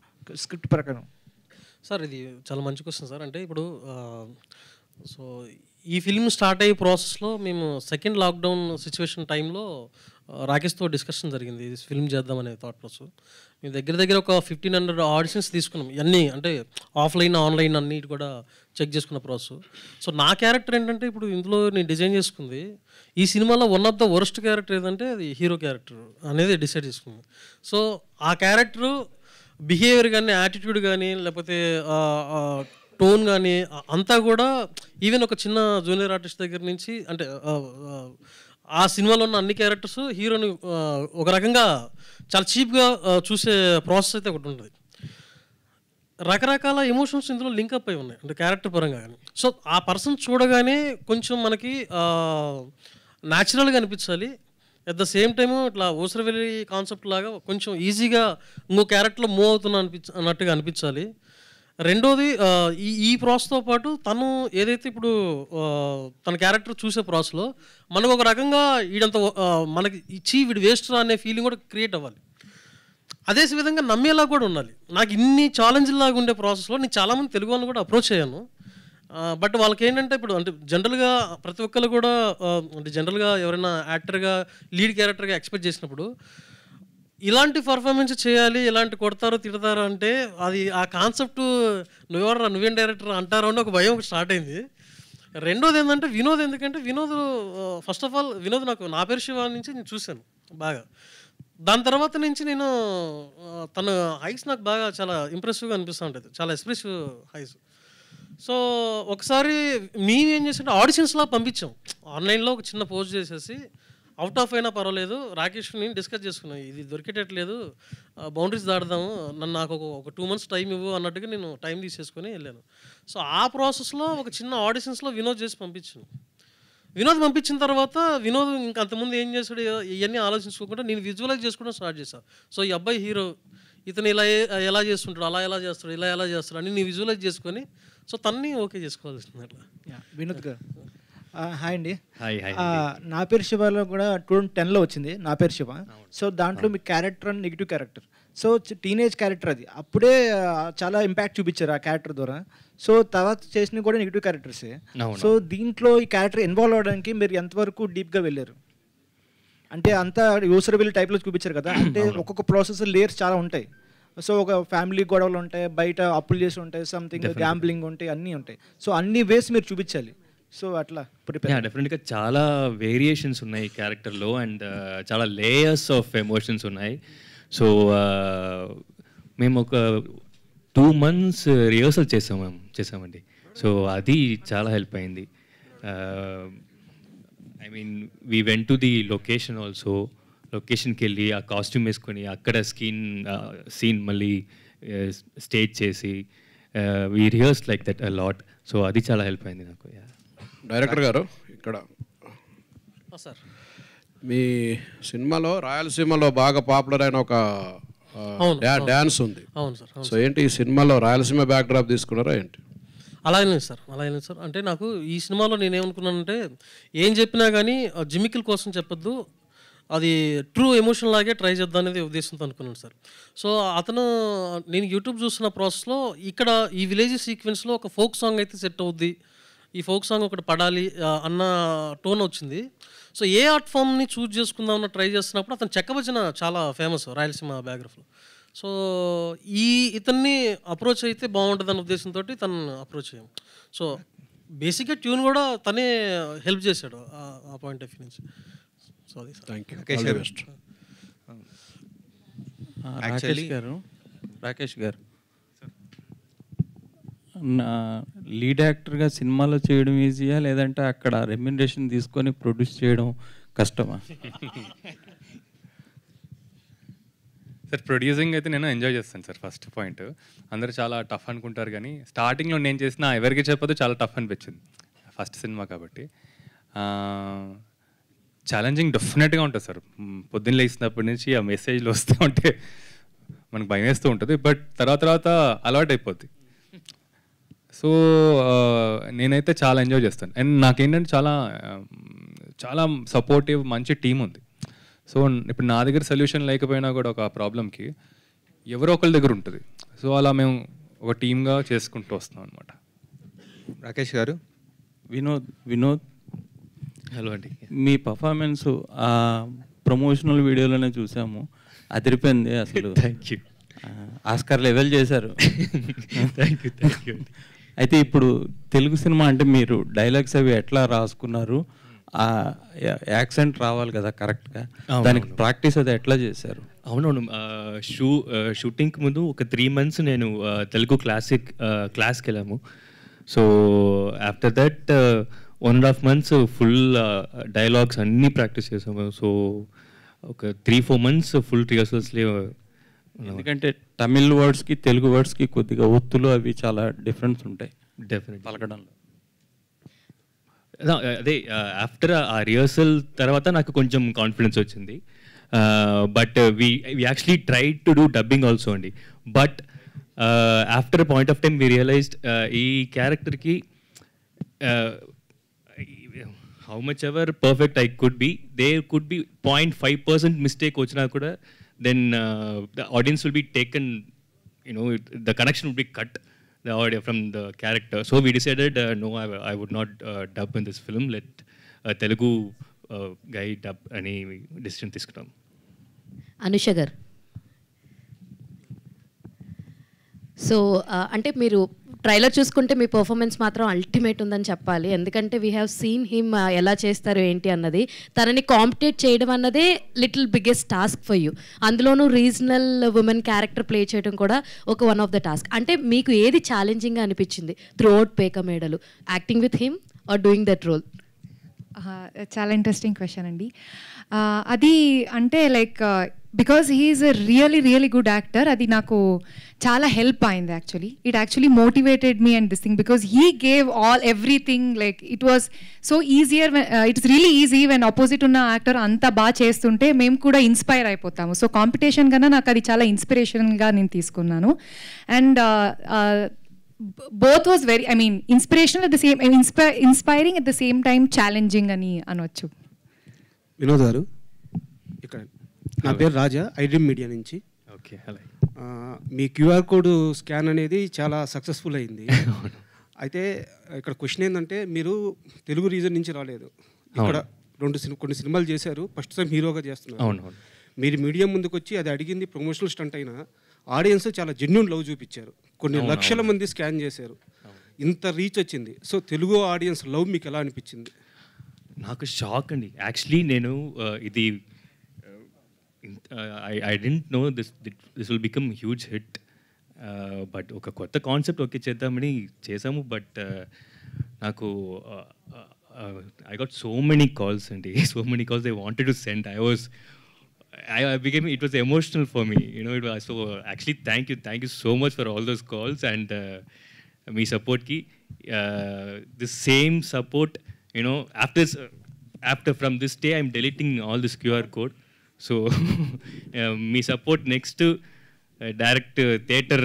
స్క్రిప్ట్ ప్రకారం? సార్ ఇది చాలా మంచి క్వశ్చన్ సార్. అంటే ఇప్పుడు సో ఈ ఫిల్మ్ స్టార్ట్ అయ్యే ప్రాసెస్లో మేము సెకండ్ లాక్డౌన్ సిచ్యువేషన్ టైంలో రాకేష్తో డిస్కషన్ జరిగింది, ఇది ఫిల్మ్ చేద్దామనే థాట్ ప్రాసెస్. మేము దగ్గర ఒక 1500 ఆడిషన్స్ తీసుకున్నాం, ఇవన్నీ అంటే ఆఫ్లైన్ ఆన్లైన్ అన్నీ కూడా చెక్ చేసుకున్న ప్రాసెస్. సో నా క్యారెక్టర్ ఏంటంటే ఇప్పుడు ఇందులో నేను డిజైన్ చేసుకుంది, ఈ సినిమాలో one of the worst character ఏదంటే అది హీరో క్యారెక్టర్ అనేది డిసైడ్ చేసుకుంది. సో ఆ క్యారెక్టరు బిహేవియర్ కానీ యాటిట్యూడ్ కానీ లేకపోతే టోన్ కానీ అంతా కూడా ఈవెన్ ఒక చిన్న జూనియర్ ఆర్టిస్ట్ దగ్గర నుంచి, అంటే ఆ సినిమాలో ఉన్న అన్ని క్యారెక్టర్స్ హీరోని ఒక రకంగా చాలా చీప్గా చూసే ప్రాసెస్ అయితే ఒకటి ఉంటుంది. రకరకాల ఎమోషన్స్ ఇందులో లింకప్ అయి ఉన్నాయి, అంటే క్యారెక్టర్ పరంగా కానీ. సో ఆ పర్సన్ చూడగానే కొంచెం మనకి న్యాచురల్గా అనిపించాలి, అట్ ద సేమ్ టైము ఇట్లా ఓసరవెల్లి కాన్సెప్ట్ లాగా కొంచెం ఈజీగా ఇంకో క్యారెక్టర్లో మూవ్ అవుతున్నా అన్నట్టుగా అనిపించాలి. రెండోది ఈ ప్రాసెస్తో పాటు తను ఏదైతే ఇప్పుడు తన క్యారెక్టర్ చూసే ప్రాసెస్లో మనకు ఒక రకంగా వీడంత మనకి ఇచ్చి వీడు వేస్ట్ అనే ఫీలింగ్ కూడా క్రియేట్ అవ్వాలి. అదే విధంగా నమ్మేలా కూడా ఉండాలి. నాకు ఇన్ని ఛాలెంజ్లాగా ఉండే ప్రాసెస్లో నేను చాలామంది తెలుగు వాళ్ళని కూడా అప్రోచ్ అయ్యాను, బట్ వాళ్ళకి ఏంటంటే ఇప్పుడు అంటే జనరల్గా ప్రతి ఒక్కరు కూడా అంటే జనరల్గా ఎవరైనా యాక్టర్గా లీడ్ క్యారెక్టర్గా ఎక్స్పెక్ట్ చేసినప్పుడు ఇలాంటి పర్ఫార్మెన్స్ చేయాలి, ఇలాంటి కొడతారు తిడతారు అంటే అది ఆ కాన్సెప్ట్ నువ్వెవరా నువ్వేం డైరెక్టర్ అంటారు అని ఒక భయం స్టార్ట్ అయింది. రెండోది ఏంటంటే వినోద్, ఎందుకంటే Vinod first of all Vinod నాకు నా పేరు శివ నుంచి నేను చూశాను బాగా, దాని తర్వాత నుంచి నేను తన హైస్ నాకు బాగా చాలా ఇంప్రెసివ్గా అనిపిస్తూ ఉంటుంది, చాలా ఎక్స్ప్రెసివ్ హైస్. సో ఒకసారి మేము ఏం చేసామంటే ఆడిషన్స్లా పంపించాం, ఆన్లైన్లో ఒక చిన్న పోస్ట్ చేసేసి అవుట్ ఆఫ్ అయినా పర్వాలేదు, రాకేష్ నేను డిస్కస్ చేసుకున్నాను, ఇది దొరికేటట్లేదు, బౌండరీస్ దాడదాము, నాకు ఒక 2 months టైం ఇవ్వు అన్నట్టుగా నేను టైం తీసేసుకొని వెళ్ళాను. సో ఆ ప్రాసెస్లో ఒక చిన్న ఆడిషన్స్లో వినోద్ చేసి పంపించాను. వినోద్ పంపించిన తర్వాత వినోద్ ఇంకా అంతకుముందు ఏం చేస్తాడు ఇవన్నీ ఆలోచించుకోకుండా నేను విజువలైజ్ చేసుకోవడం స్టార్ట్ చేశాను. సో ఈ అబ్బాయి హీరో, ఇతను ఇలా ఎలా చేస్తుంటాడు, అలా ఎలా చేస్తాడు, ఇలా ఎలా చేస్తాడు అని నేను విజువలైజ్ చేసుకొని సో తన్ని ఓకే చేసుకోవాల్సింది అట్లా. వినోద్ గారు హాయ్ అండి. హాయ్. నా పేరు శివలో కూడా 2010లో వచ్చింది నా పేరు శివ. సో దాంట్లో మీ character and negative character. So teenage character అది అప్పుడే చాలా ఇంపాక్ట్ చూపించారు ఆ క్యారెక్టర్ ద్వారా. సో తర్వాత చేసినవి కూడా నెగిటివ్ క్యారెక్టర్సే. సో దీంట్లో ఈ క్యారెక్టర్ ఇన్వాల్వ్ అవ్వడానికి మీరు ఎంతవరకు డీప్గా వెళ్ళారు? అంటే అంతా యూసరబుల్ టైప్లో చూపించారు కదా, అంటే ఒక్కొక్క ప్రాసెస్ లేయర్స్ చాలా ఉంటాయి. సో ఒక ఫ్యామిలీ గొడవలు ఉంటాయి, బయట అప్పులు చేసి ఉంటాయి, సంథింగ్ గ్యాంబ్లింగ్ ఉంటాయి, అన్నీ ఉంటాయి. సో అన్ని వేస్ మీరు చూపించాలి. సో అట్లా డెఫినెట్గా చాలా వేరియేషన్స్ ఉన్నాయి ఈ క్యారెక్టర్లో అండ్ చాలా లేయర్స్ ఆఫ్ ఎమోషన్స్ ఉన్నాయి. సో మేము ఒక 2 months రిహర్సల్ చేసామండి. సో అది చాలా హెల్ప్ అయింది. I mean we went to the location also. లొకేషన్కి వెళ్ళి ఆ కాస్ట్యూమ్ వేసుకొని అక్కడ సీన్ మళ్ళీ స్టేజ్ చేసి we rehearse like that a lot. So అది చాలా హెల్ప్ అయింది నాకు. డైరెక్టర్ గారు, ఇక్కడ మీ సినిమాలో రాయలసీమలో బాగా పాపులర్ అయిన ఒక డ్యాన్స్ ఉంది. సో ఏంటి ఈ సినిమాలో రాయలసీమ బ్యాక్డ్రాప్ తీసుకున్నారా ఏంటి? అలాగే సార్, అంటే నాకు ఈ సినిమాలో నేనేమనుకున్నానంటే ఏం చెప్పినా కానీ జిమికిల్ కోసం చెప్పొద్దు, అది ట్రూ ఎమోషన్ లాగే ట్రై చేద్దాం అనేది ఉద్దేశంతో అనుకున్నాను సార్. సో నేను యూట్యూబ్ చూస్తున్న ప్రాసెస్లో ఇక్కడ ఈ విలేజ్ సీక్వెన్స్లో ఒక ఫోక్ సాంగ్ అయితే సెట్ అవుద్ది, ఈ ఫోక్ సాంగ్ ఒకటి పడాలి అన్న టోన్ వచ్చింది. సో ఏ ఆర్ట్ ఫామ్ని చూజ్ చేసుకుందామన్న ట్రై చేస్తున్నప్పుడు అతను చెక్కభజన చాలా ఫేమస్ రాయలసీమ బ్యాక్గ్రౌండ్లో. సో ఇతన్ని అప్రోచ్ అయితే బాగుంటుందన్న ఉద్దేశంతో తను అప్రోచ్ అయ్యాం. సో బేసిక్గా ట్యూన్ కూడా తనే హెల్ప్ చేశాడు ఆ పాయింట్ ఆఫ్ వ్యూ నుంచి. సో అది థ్యాంక్ యూ. రాకేష్ గారు లీడ్ యాక్టర్గా సినిమాలో చేయడం ఈజీయా లేదంటే అక్కడ రెమ్యునరేషన్ తీసుకొని ప్రొడ్యూస్ చేయడం కష్టమా? సార్ ప్రొడ్యూసింగ్ అయితే నేను ఎంజాయ్ చేస్తాను సార్. ఫస్ట్ పాయింట్, అందరూ చాలా టఫ్ అనుకుంటారు కానీ స్టార్టింగ్లో నేను చేసిన ఎవరికి చెప్పదు చాలా టఫ్ అనిపించింది, ఫస్ట్ సినిమా కాబట్టి. ఛాలెంజింగ్ డెఫినెట్గా ఉంటుంది సార్. పొద్దున్న లేచినప్పటి నుంచి ఆ మెసేజ్లు వస్తూ ఉంటే మనకు భయం వేస్తూ ఉంటుంది, బట్ తర్వాత అలవాటు అయిపోద్ది. సో నేనైతే చాలా ఎంజాయ్ చేస్తాను. అండ్ నాకేంటంటే చాలా సపోర్టివ్ మంచి టీం ఉంది. సో ఇప్పుడు నా దగ్గర సొల్యూషన్ లేకపోయినా కూడా ఒక ప్రాబ్లంకి ఎవరో ఒకరి దగ్గర ఉంటుంది. సో అలా మేము ఒక టీమ్గా చేసుకుంటూ వస్తాం అనమాట. రాకేష్ గారు, వినోద్ హలో అండి. మీ పర్ఫార్మెన్స్ ఆ ప్రమోషనల్ వీడియోలోనే చూసాము, అదిరిపోయింది అసలు. Thank you. ఆస్కార్ లెవెల్ చేశారు. Thank you. అయితే ఇప్పుడు తెలుగు సినిమా అంటే మీరు డైలాగ్స్ అవి ఎట్లా రాసుకున్నారు? ఆ యాక్సెంట్ రావాలి కదా కరెక్ట్గా, దానికి ప్రాక్టీస్ అది ఎట్లా చేశారు? అవునవును, షూటింగ్కి ముందు ఒక 3 months నేను తెలుగు క్లాస్కి వెళ్ళాము. So after that 1.5 months full dialogues అన్నీ ప్రాక్టీస్ చేసాము. సో ఒక 3-4 months ఫుల్ రిహర్సల్స్లే. ఎందుకంటే తమిళ్ వర్డ్స్కి తెలుగు వర్డ్స్కి కొద్దిగా ఒత్తులు అవి చాలా డిఫరెన్స్ ఉంటాయి డెఫినెట్ పలకడంలో. అదే ఆఫ్టర్ ఆ రిహర్సల్ తర్వాత నాకు కొంచెం కాన్ఫిడెన్స్ వచ్చింది. But we actually tried to do dubbing also అండి. But after point of time we realised ఈ క్యారెక్టర్కి how much ever perfect I could be, there could be 0.5% mistake వచ్చినా కూడా then the audience will be taken, the connection will be cut, the audio from the character. So we decided no, I would not dub in this film, let Telugu guy dub any decision తీసుకుంటాం. అనుష గారు, so అంటే మీరు trailer చూసుకుంటే మీ performance మాత్రం ultimate ఉందని చెప్పాలి. ఎందుకంటే we have seen him ఎలా చేస్తారు ఏంటి అన్నది. తనని కాంపిటేట్ చేయడం అన్నదే little biggest task for you. అందులోనూ రీజనల్ ఉమెన్ క్యారెక్టర్ ప్లే చేయడం కూడా ఒక వన్ ఆఫ్ ద టాస్క్. అంటే మీకు ఏది ఛాలెంజింగ్గా అనిపించింది త్రూ అవుట్ పేక మేడలు, acting with him or doing that role? చాలా ఇంట్రెస్టింగ్ క్వశ్చన్ అండి. అది అంటే like because he is a really good actor, అది నాకు చాలా హెల్ప్ అయింది actually. It actually motivated me and this thing because he gave everything. Like it was so easier, it's really easy when opposite ఉన్న actor అంతా బాగా చేస్తుంటే మేము కూడా ఇన్స్పైర్ అయిపోతాము. సో కాంపిటీషన్ కన్నా నాకు అది చాలా ఇన్స్పిరేషన్గా నేను తీసుకున్నాను. And both was very, inspirational at the same, inspiring at the same time, challenging అని అనొచ్చు. వినోద్ గారు, ఇక్కడ నా పేరు రాజా, ఐడ్రీమ్ మీడియా నుంచి. ఓకే అలాగే. మీ క్యూఆర్ కోడ్ స్కాన్ అనేది చాలా సక్సెస్ఫుల్ అయింది. అయితే ఇక్కడ క్వశ్చన్ ఏంటంటే మీరు తెలుగు రీజన్ నుంచి రాలేదు, ఇక్కడ కొన్ని సినిమాలు చేశారు, ఫస్ట్ టైం హీరోగా చేస్తున్నారు. అవును. మీరు మీడియా ముందుకు వచ్చి అది అడిగింది ప్రమోషనల్ స్టంట్ అయినా ఆడియన్స్ చాలా జెన్యూన్ లవ్ చూపించారు, కొన్ని లక్షల మంది స్కాన్ చేశారు, ఇంత రీచ్ వచ్చింది. సో తెలుగు ఆడియన్స్ లవ్ మీకు ఎలా అనిపించింది? నాకు షాక్ అండి యాక్చువల్లీ. నేను ఇది I don't know this will become huge hit, but ఒక కొత్త కాన్సెప్ట్ ఓకే చేద్దామని చేసాము. బట్ నాకు I got so many calls and so many calls they wanted to send. It was emotional for me, you know. It was so actually thank you so much for all those calls and me support ki the same support, you know. After from this day I'm deleting all this QR code, so me support next to direct theater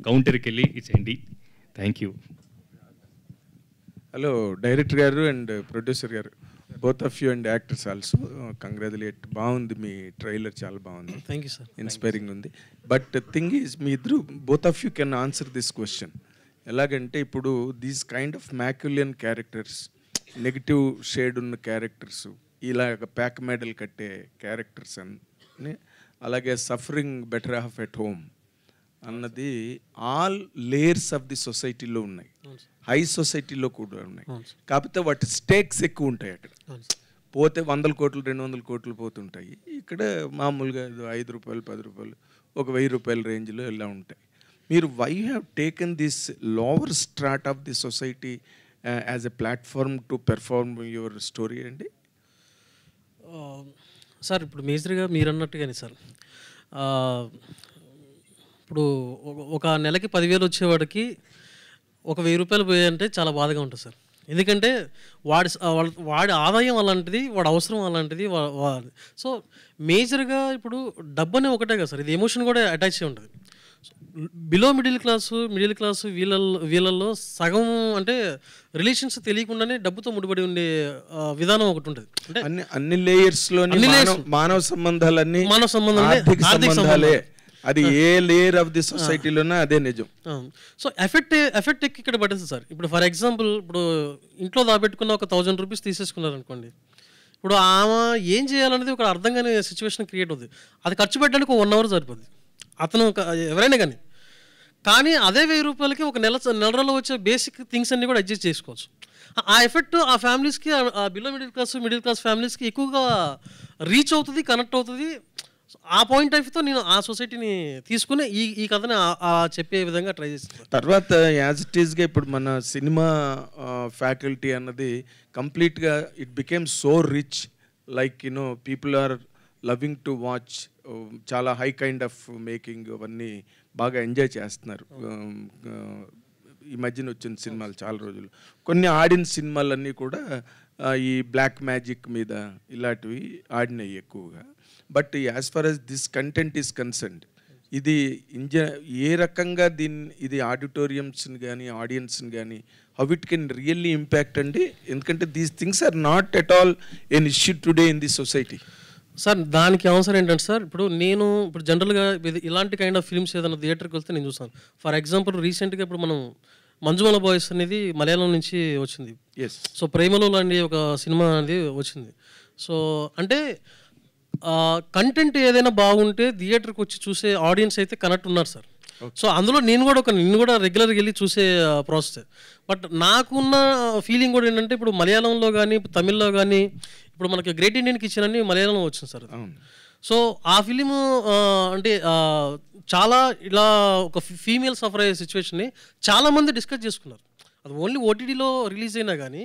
counter kelli ichandi. Thank you. Hello director garu and producer garu, both of you and actors also congratulate. బాగుంది మీ trailer, చాలా బాగుంది. Thank you sir. Inspiring ఉంది. But thing is మీ ఇద్దరు both of you can answer this question. ఎలాగంటే ఇప్పుడు these kind of Machiavellian characters, negative shade ఉన్న క్యారెక్టర్స్, ఇలాగ ప్యాక్ మెడల్ కట్టే క్యారెక్టర్స్ అని, అలాగే suffering better half at home అన్నది ఆల్ లేయర్స్ ఆఫ్ ది సొసైటీలో ఉన్నాయి, హై సొసైటీలో కూడా ఉన్నాయి. కాకపోతే వాటి స్టేక్స్ ఎక్కువ ఉంటాయి. అక్కడ పోతే 100 కోట్లు 200 కోట్లు పోతుంటాయి. ఇక్కడ మామూలుగా 5 రూపాయలు 10 రూపాయలు ఒక 1000 రూపాయల రేంజ్లో ఇలా ఉంటాయి. మీరు why have taken this lower strata of the society as a platform to perform your story అండి? సార్ ఇప్పుడు మేజర్గా మీరు అన్నట్టుగానే సార్, ఇప్పుడు ఒక నెలకి 10,000 వచ్చేవాడికి ఒక 1000 రూపాయలు పోయాయంటే చాలా బాధగా ఉంటుంది సార్. ఎందుకంటే వాడి ఆదాయం అలాంటిది, వాడి అవసరం అలాంటిది. సో మేజర్గా ఇప్పుడు డబ్బు అనే ఒకటే కదా సార్, ఇది ఎమోషన్ కూడా అటాచ్ అయి ఉంటుంది. బిలో మిడిల్ క్లాసు వీళ్ళల్లో సగం అంటే రిలేషన్స్ తెలియకుండానే డబ్బుతో ముడిపడి ఉండే విధానం ఒకటి ఉంటుంది. అంటే అన్ని లేయర్స్లోని మానవ సంబంధాలన్నీ ఆర్థిక సంబంధాలే. అది ఏ లేయర్ ఆఫ్ ది సొసైటీలోనే అదే నిజం. సో ఎఫెక్ట్ ఇక్కడ పడుతుంది సార్. ఇప్పుడు ఫర్ ఎగ్జాంపుల్, ఇప్పుడు ఇంట్లో దాబెట్టుకున్న ఒక 1000 రూపీస్ తీసేసుకున్నారు అనుకోండి, ఇప్పుడు ఆమె ఏం చేయాలనేది ఒక అర్థం కాని సిచ్యువేషన్ క్రియేట్ అవుతుంది. అది ఖర్చు పెట్టడానికి 1 అవర్ సరిపోద్ది అతను ఎవరైనా కానీ అదే 1000 రూపాయలకి ఒక నెలలో వచ్చే బేసిక్ థింగ్స్ అన్ని కూడా అడ్జస్ట్ చేసుకోవచ్చు. ఆ ఎఫెక్ట్ ఆ ఫ్యామిలీస్కి, ఆ బిలో మిడిల్ క్లాస్ ఫ్యామిలీస్కి ఎక్కువగా రీచ్ అవుతుంది, కనెక్ట్ అవుతుంది. ఆ పాయింట్ ఆఫ్ వ్యూతో నేను ఆ సొసైటీని తీసుకుని ఈ కథని చెప్పే విధంగా ట్రై చేస్తాను. తర్వాత యాజ్ ఇట్ ఈస్గా ఇప్పుడు మన సినిమా ఫ్యాకల్టీ అన్నది కంప్లీట్గా it became so rich, like you know people are loving to watch. చాలా హై కైండ్ ఆఫ్ మేకింగ్ అవన్నీ బాగా ఎంజాయ్ చేస్తున్నారు. ఈ మధ్యన వచ్చిన సినిమాలు చాలా రోజులు కొన్ని ఆడిన సినిమాలన్నీ కూడా ఈ బ్లాక్ మ్యాజిక్ మీద ఇలాంటివి ఆడినాయి ఎక్కువగా. But as far as this content is concerned, ఇది ఏ రకంగా ఇది ఆడిటోరియంస్ని కానీ ఆడియన్స్ని కానీ how it can really impact అండి? ఎందుకంటే these things are not at all an issue today in the society. Sir దానికి అవసరం ఏంటంటే సార్, ఇప్పుడు జనరల్గా ఇలాంటి కైండ్ ఆఫ్ ఫిల్మ్స్ ఏదైనా థియేటర్కి వెళ్తే నేను చూస్తాను. ఫర్ ఎగ్జాంపుల్ రీసెంట్గా ఇప్పుడు మనం మంజుమల బాయ్స్ అనేది మలయాళం నుంచి వచ్చింది. సో ప్రేమలో లాంటి ఒక సినిమా అనేది వచ్చింది. సో అంటే కంటెంట్ ఏదైనా బాగుంటే థియేటర్కి వచ్చి చూసే ఆడియన్స్ అయితే కనెక్ట్ ఉన్నారు సార్. సో అందులో నేను కూడా రెగ్యులర్గా వెళ్ళి చూసే ప్రాసెస్. బట్ నాకున్న ఫీలింగ్ కూడా ఏంటంటే, ఇప్పుడు మలయాళంలో కానీ తమిళ్లో కానీ ఇప్పుడు మనకి గ్రేట్ ఇండియన్ కిచెన్ అని మలయాళంలో వచ్చింది సార్. సో ఆ ఫిలిము అంటే చాలా ఇలా ఒక ఫీమేల్ సఫర్ అయ్యే సిచ్యువేషన్ని చాలామంది డిస్కస్ చేసుకున్నారు. అది ఓన్లీ ఓటీటీలో రిలీజ్ అయినా కానీ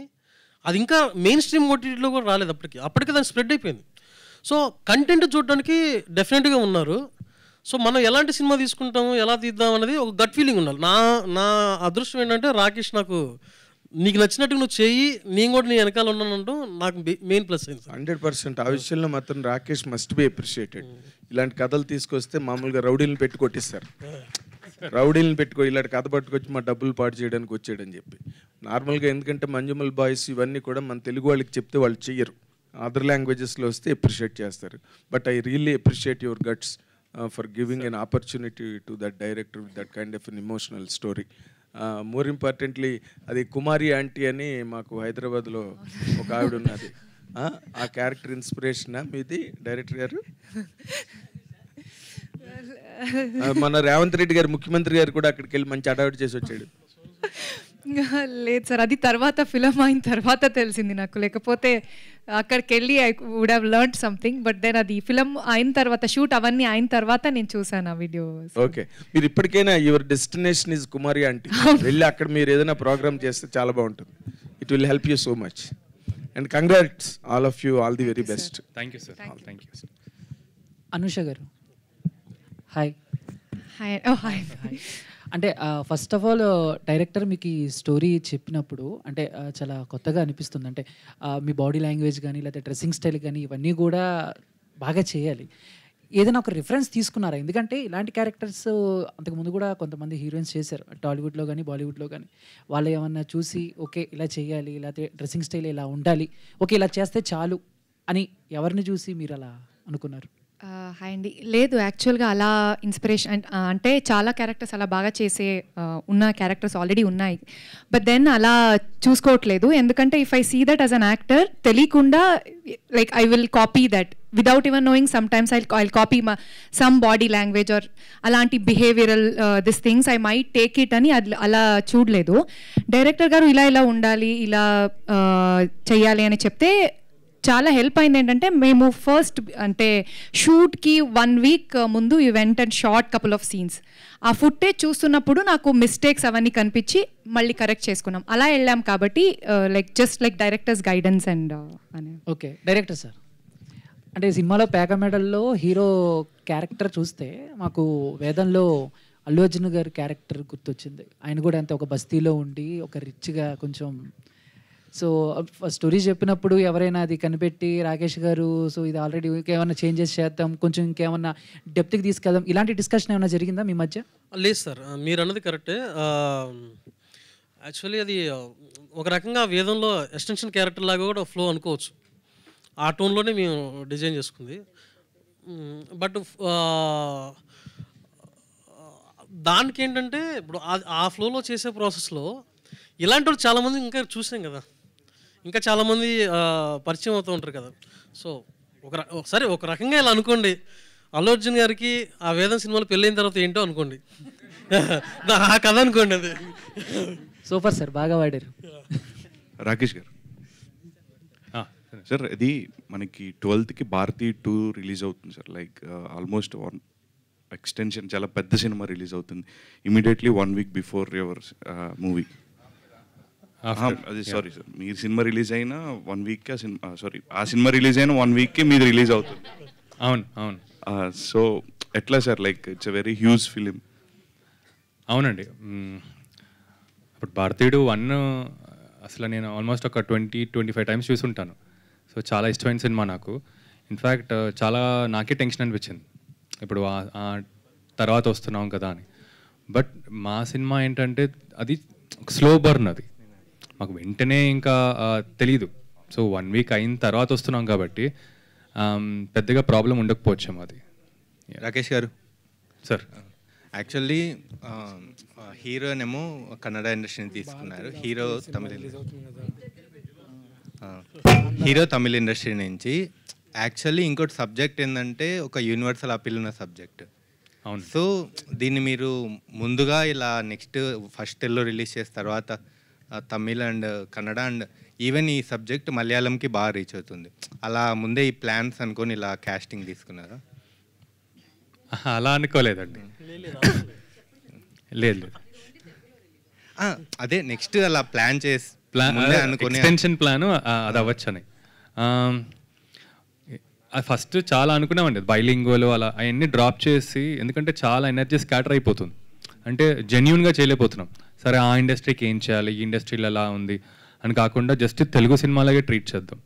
అది ఇంకా మెయిన్ స్ట్రీమ్ ఓటీటీలో కూడా రాలేదు. అప్పటికే దాన్ని స్ప్రెడ్ అయిపోయింది. సో కంటెంట్ చూడడానికి డెఫినెట్గా ఉన్నారు. సో మనం ఎలాంటి సినిమా తీసుకుంటాము, ఎలా తీద్దాం అనేది ఒక గట్ ఫీలింగ్ ఉండాలి. నా అదృష్టం ఏంటంటే రాకేష్ నాకు నీకు నచ్చినట్టు నువ్వు చెయ్యి, నేను కూడా నీ వెనకాల ఉన్నానంటూ నాకు మెయిన్ ప్లస్ అయింది. 100% ఆ విషయంలో మాత్రం రాకేష్ మస్ట్ బి అప్రిషియేటెడ్. ఇలాంటి కథలు తీసుకొస్తే మామూలుగా రౌడీలను పెట్టి కొట్టిస్తారు. రౌడీలను పెట్టుకో ఇలాంటి కథ పట్టుకొచ్చి మా డబ్బులు పాటు చేయడానికి వచ్చాడని చెప్పి. నార్మల్గా ఎందుకంటే మంజుమల్ బాయ్స్ ఇవన్నీ కూడా మన తెలుగు వాళ్ళకి చెప్తే వాళ్ళు చెయ్యరు, అదర్ లాంగ్వేజెస్లో వస్తే అప్రిషియేట్ చేస్తారు. But I really appreciate your guts for giving an opportunity to that director with that kind of an emotional story. More importantly, అది కుమారి ఆంటీ అని మాకు హైదరాబాద్లో ఒక ఆవిడ ఉన్నది. ఆ క్యారెక్టర్ ఇన్స్పిరేషనా మీది డైరెక్టర్ గారు? మన రేవంత్ రెడ్డి గారు ముఖ్యమంత్రి గారు కూడా అక్కడికి వెళ్ళి మంచి అడావిడి చేసి వచ్చాడు. లేదు సార్, అది తర్వాత ఫిలం అయిన తర్వాత తెలిసింది నాకు. లేకపోతే అక్కడికి వెళ్ళి I would have learned something. But then అది ఫిలం అయిన తర్వాత, షూట్ అవన్నీ అయిన తర్వాత నేను చూసాను ఆ వీడియో. ఓకే, మీరు ఇప్పటికైనా your destination is Kumari aunty, వెళ్ళి అక్కడ మీరు ఏదైనా ప్రోగ్రామ్ చేస్తే చాలా బాగుంటుంది. It will help you so much. And congrats all of you, all the very best. Thank you sir. Thank you. Anusha గారు హాయ్. హాయ్. హాయ్. అంటే ఫస్ట్ ఆఫ్ ఆల్ డైరెక్టర్ మీకు ఈ స్టోరీ చెప్పినప్పుడు అంటే చాలా కొత్తగా అనిపిస్తుంది. అంటే మీ బాడీ లాంగ్వేజ్ కానీ లేకపోతే డ్రెస్సింగ్ స్టైల్ కానీ ఇవన్నీ కూడా బాగా చేయాలి. ఏదైనా ఒక రిఫరెన్స్ తీసుకున్నారా? ఎందుకంటే ఇలాంటి క్యారెక్టర్స్ అంతకుముందు కూడా కొంతమంది హీరోయిన్స్ చేశారు, టాలీవుడ్లో కానీ బాలీవుడ్లో కానీ. వాళ్ళు ఏమన్నా చూసి ఓకే ఇలా చేయాలి, లేకపోతే డ్రెస్సింగ్ స్టైల్ ఇలా ఉండాలి, ఓకే ఇలా చేస్తే చాలు అని ఎవరిని చూసి మీరు అలా అనుకున్నారు? హాయ్ అండి. లేదు, యాక్చువల్గా అలా ఇన్స్పిరేషన్ అంటే చాలా క్యారెక్టర్స్ అలా బాగా చేసే ఉన్న క్యారెక్టర్స్ ఆల్రెడీ ఉన్నాయి. బట్ దెన్ అలా చూసుకోవట్లేదు. ఎందుకంటే if I see that as an actor, తెలియకుండా like I will copy that without even knowing. Sometimes I copy some body language or అలాంటి behavioural this things I might take it అని అలా చూడలేదు. Director గారు ఇలా ఇలా ఉండాలి, ఇలా చెయ్యాలి అని చెప్తే చాలా హెల్ప్ అయింది. ఏంటంటే మేము ఫస్ట్ అంటే షూట్కి 1 week ముందు you went and short couple of scenes. ఆ ఫుటేజ్ చూస్తున్నప్పుడు నాకు మిస్టేక్స్ అవన్నీ కనిపించి మళ్ళీ కరెక్ట్ చేసుకున్నాం. అలా వెళ్ళాం కాబట్టి like just like directors guidance and అని. ఓకే డైరెక్టర్ సార్, అంటే సినిమాలో పేక మెడల్లో హీరో క్యారెక్టర్ చూస్తే మాకు వేదంలో అల్లు అర్జున్ గారి క్యారెక్టర్ గుర్తొచ్చింది. ఆయన కూడా అంతే ఒక బస్తీలో ఉండి ఒక రిచ్గా కొంచెం. సో స్టోరీ చెప్పినప్పుడు ఎవరైనా అది కనిపెట్టి రాకేష్ గారు సో ఇది ఆల్రెడీ ఇంకేమన్నా చేంజెస్ చేద్దాం, కొంచెం ఇంకేమన్నా డెప్త్కి తీసుకెళ్దాం, ఇలాంటి డిస్కషన్ ఏమైనా జరిగిందా మీ మధ్య? లేదు సార్, మీరు అన్నది కరెక్టే. యాక్చువల్లీ అది ఒక రకంగా వేదంలో ఎక్స్టెన్షన్ క్యారెక్టర్ లాగా కూడా ఫ్లో అనుకోవచ్చు. ఆ టోన్లోనే మేము డిజైన్ చేసుకుంది. బట్ దానికి ఏంటంటే ఇప్పుడు ఆ ఫ్లోలో చేసే ప్రాసెస్లో ఇలాంటి వాళ్ళు చాలామంది ఇంకా చూసాం కదా, ఇంకా చాలామంది పరిచయం అవుతూ ఉంటారు కదా. సో ఒకసారి ఒక రకంగా ఇలా అనుకోండి, అల్లు అర్జున్ గారికి ఆ వేదం సినిమాలు పెళ్ళైన తర్వాత ఏంటో అనుకోండి, ఆ కథ అనుకోండి. అది సూపర్ సార్, బాగా వాడారు. రాకేష్ గారు సార్, అది మనకి 12th భారతీ 2 రిలీజ్ అవుతుంది సార్. లైక్ ఆల్మోస్ట్ 1 ఎక్స్టెన్షన్, చాలా పెద్ద సినిమా రిలీజ్ అవుతుంది immediately 1 week before your movie. అది సారీ సార్, మీ సినిమా రిలీజ్ అయిన 1 week సారీ ఆ సినిమా రిలీజ్ అయిన 1 week మీది రిలీజ్ అవుతుంది. అవును అవును. సో ఎట్లా sir, like it's a very huge film. అవునండి. ఇప్పుడు భారతీయుడు 1 అసలు నేను ఆల్మోస్ట్ ఒక 20-25 times చూసుంటాను. సో చాలా ఇష్టమైన సినిమా నాకు. ఇన్ఫ్యాక్ట్ చాలా నాకే టెన్షన్ అనిపించింది ఇప్పుడు ఆ తర్వాత వస్తున్నాం కదా అని. బట్ మా సినిమా ఏంటంటే అది స్లో బర్న్, అది మాకు వెంటనే ఇంకా తెలీదు. సో 1 week అయిన తర్వాత వస్తున్నాం కాబట్టి పెద్దగా ప్రాబ్లం ఉండకపోవచ్చాము. అది రాకేష్ గారు సార్, యాక్చువల్లీ హీరోనేమో కన్నడ ఇండస్ట్రీని తీసుకున్నారు, హీరో తమిళ ఇండస్ట్రీ నుంచి. యాక్చువల్లీ ఇంకోటి సబ్జెక్ట్ ఏంటంటే ఒక యూనివర్సల్ అపీల్ ఉన్న సబ్జెక్ట్. అవును. సో దీన్ని మీరు ముందుగా ఇలా నెక్స్ట్ ఫస్ట్ తెలుగులో రిలీజ్ చేసిన తర్వాత Tamil and Kannada and even ఈ సబ్జెక్ట్ మలయాళంకి బాగా రీచ్ అవుతుంది. అలా ముందే ఈ ప్లాన్స్ అనుకొని ఇలా కాస్టింగ్ తీసుకున్నారా? అలా అనుకోలేదండి. లేదు లేదు, అదే నెక్స్ట్ అలా ప్లాన్ చేసి ఎక్స్టెన్షన్ ప్లాన్ అది అవ్వచ్చని ఫస్ట్ చాలా అనుకున్నామండి. బైలింగ్వల్ అలా అవన్నీ డ్రాప్ చేసి, ఎందుకంటే చాలా ఎనర్జీ స్కాటర్ అయిపోతుంది, అంటే జెన్యూన్గా చేయలేకపోతున్నాం. సరే ఆ ఇండస్ట్రీకి ఏం చేయాలి, ఈ ఇండస్ట్రీలో ఎలా ఉంది అని కాకుండా జస్ట్ తెలుగు సినిమాలాగే ట్రీట్ చేద్దాం.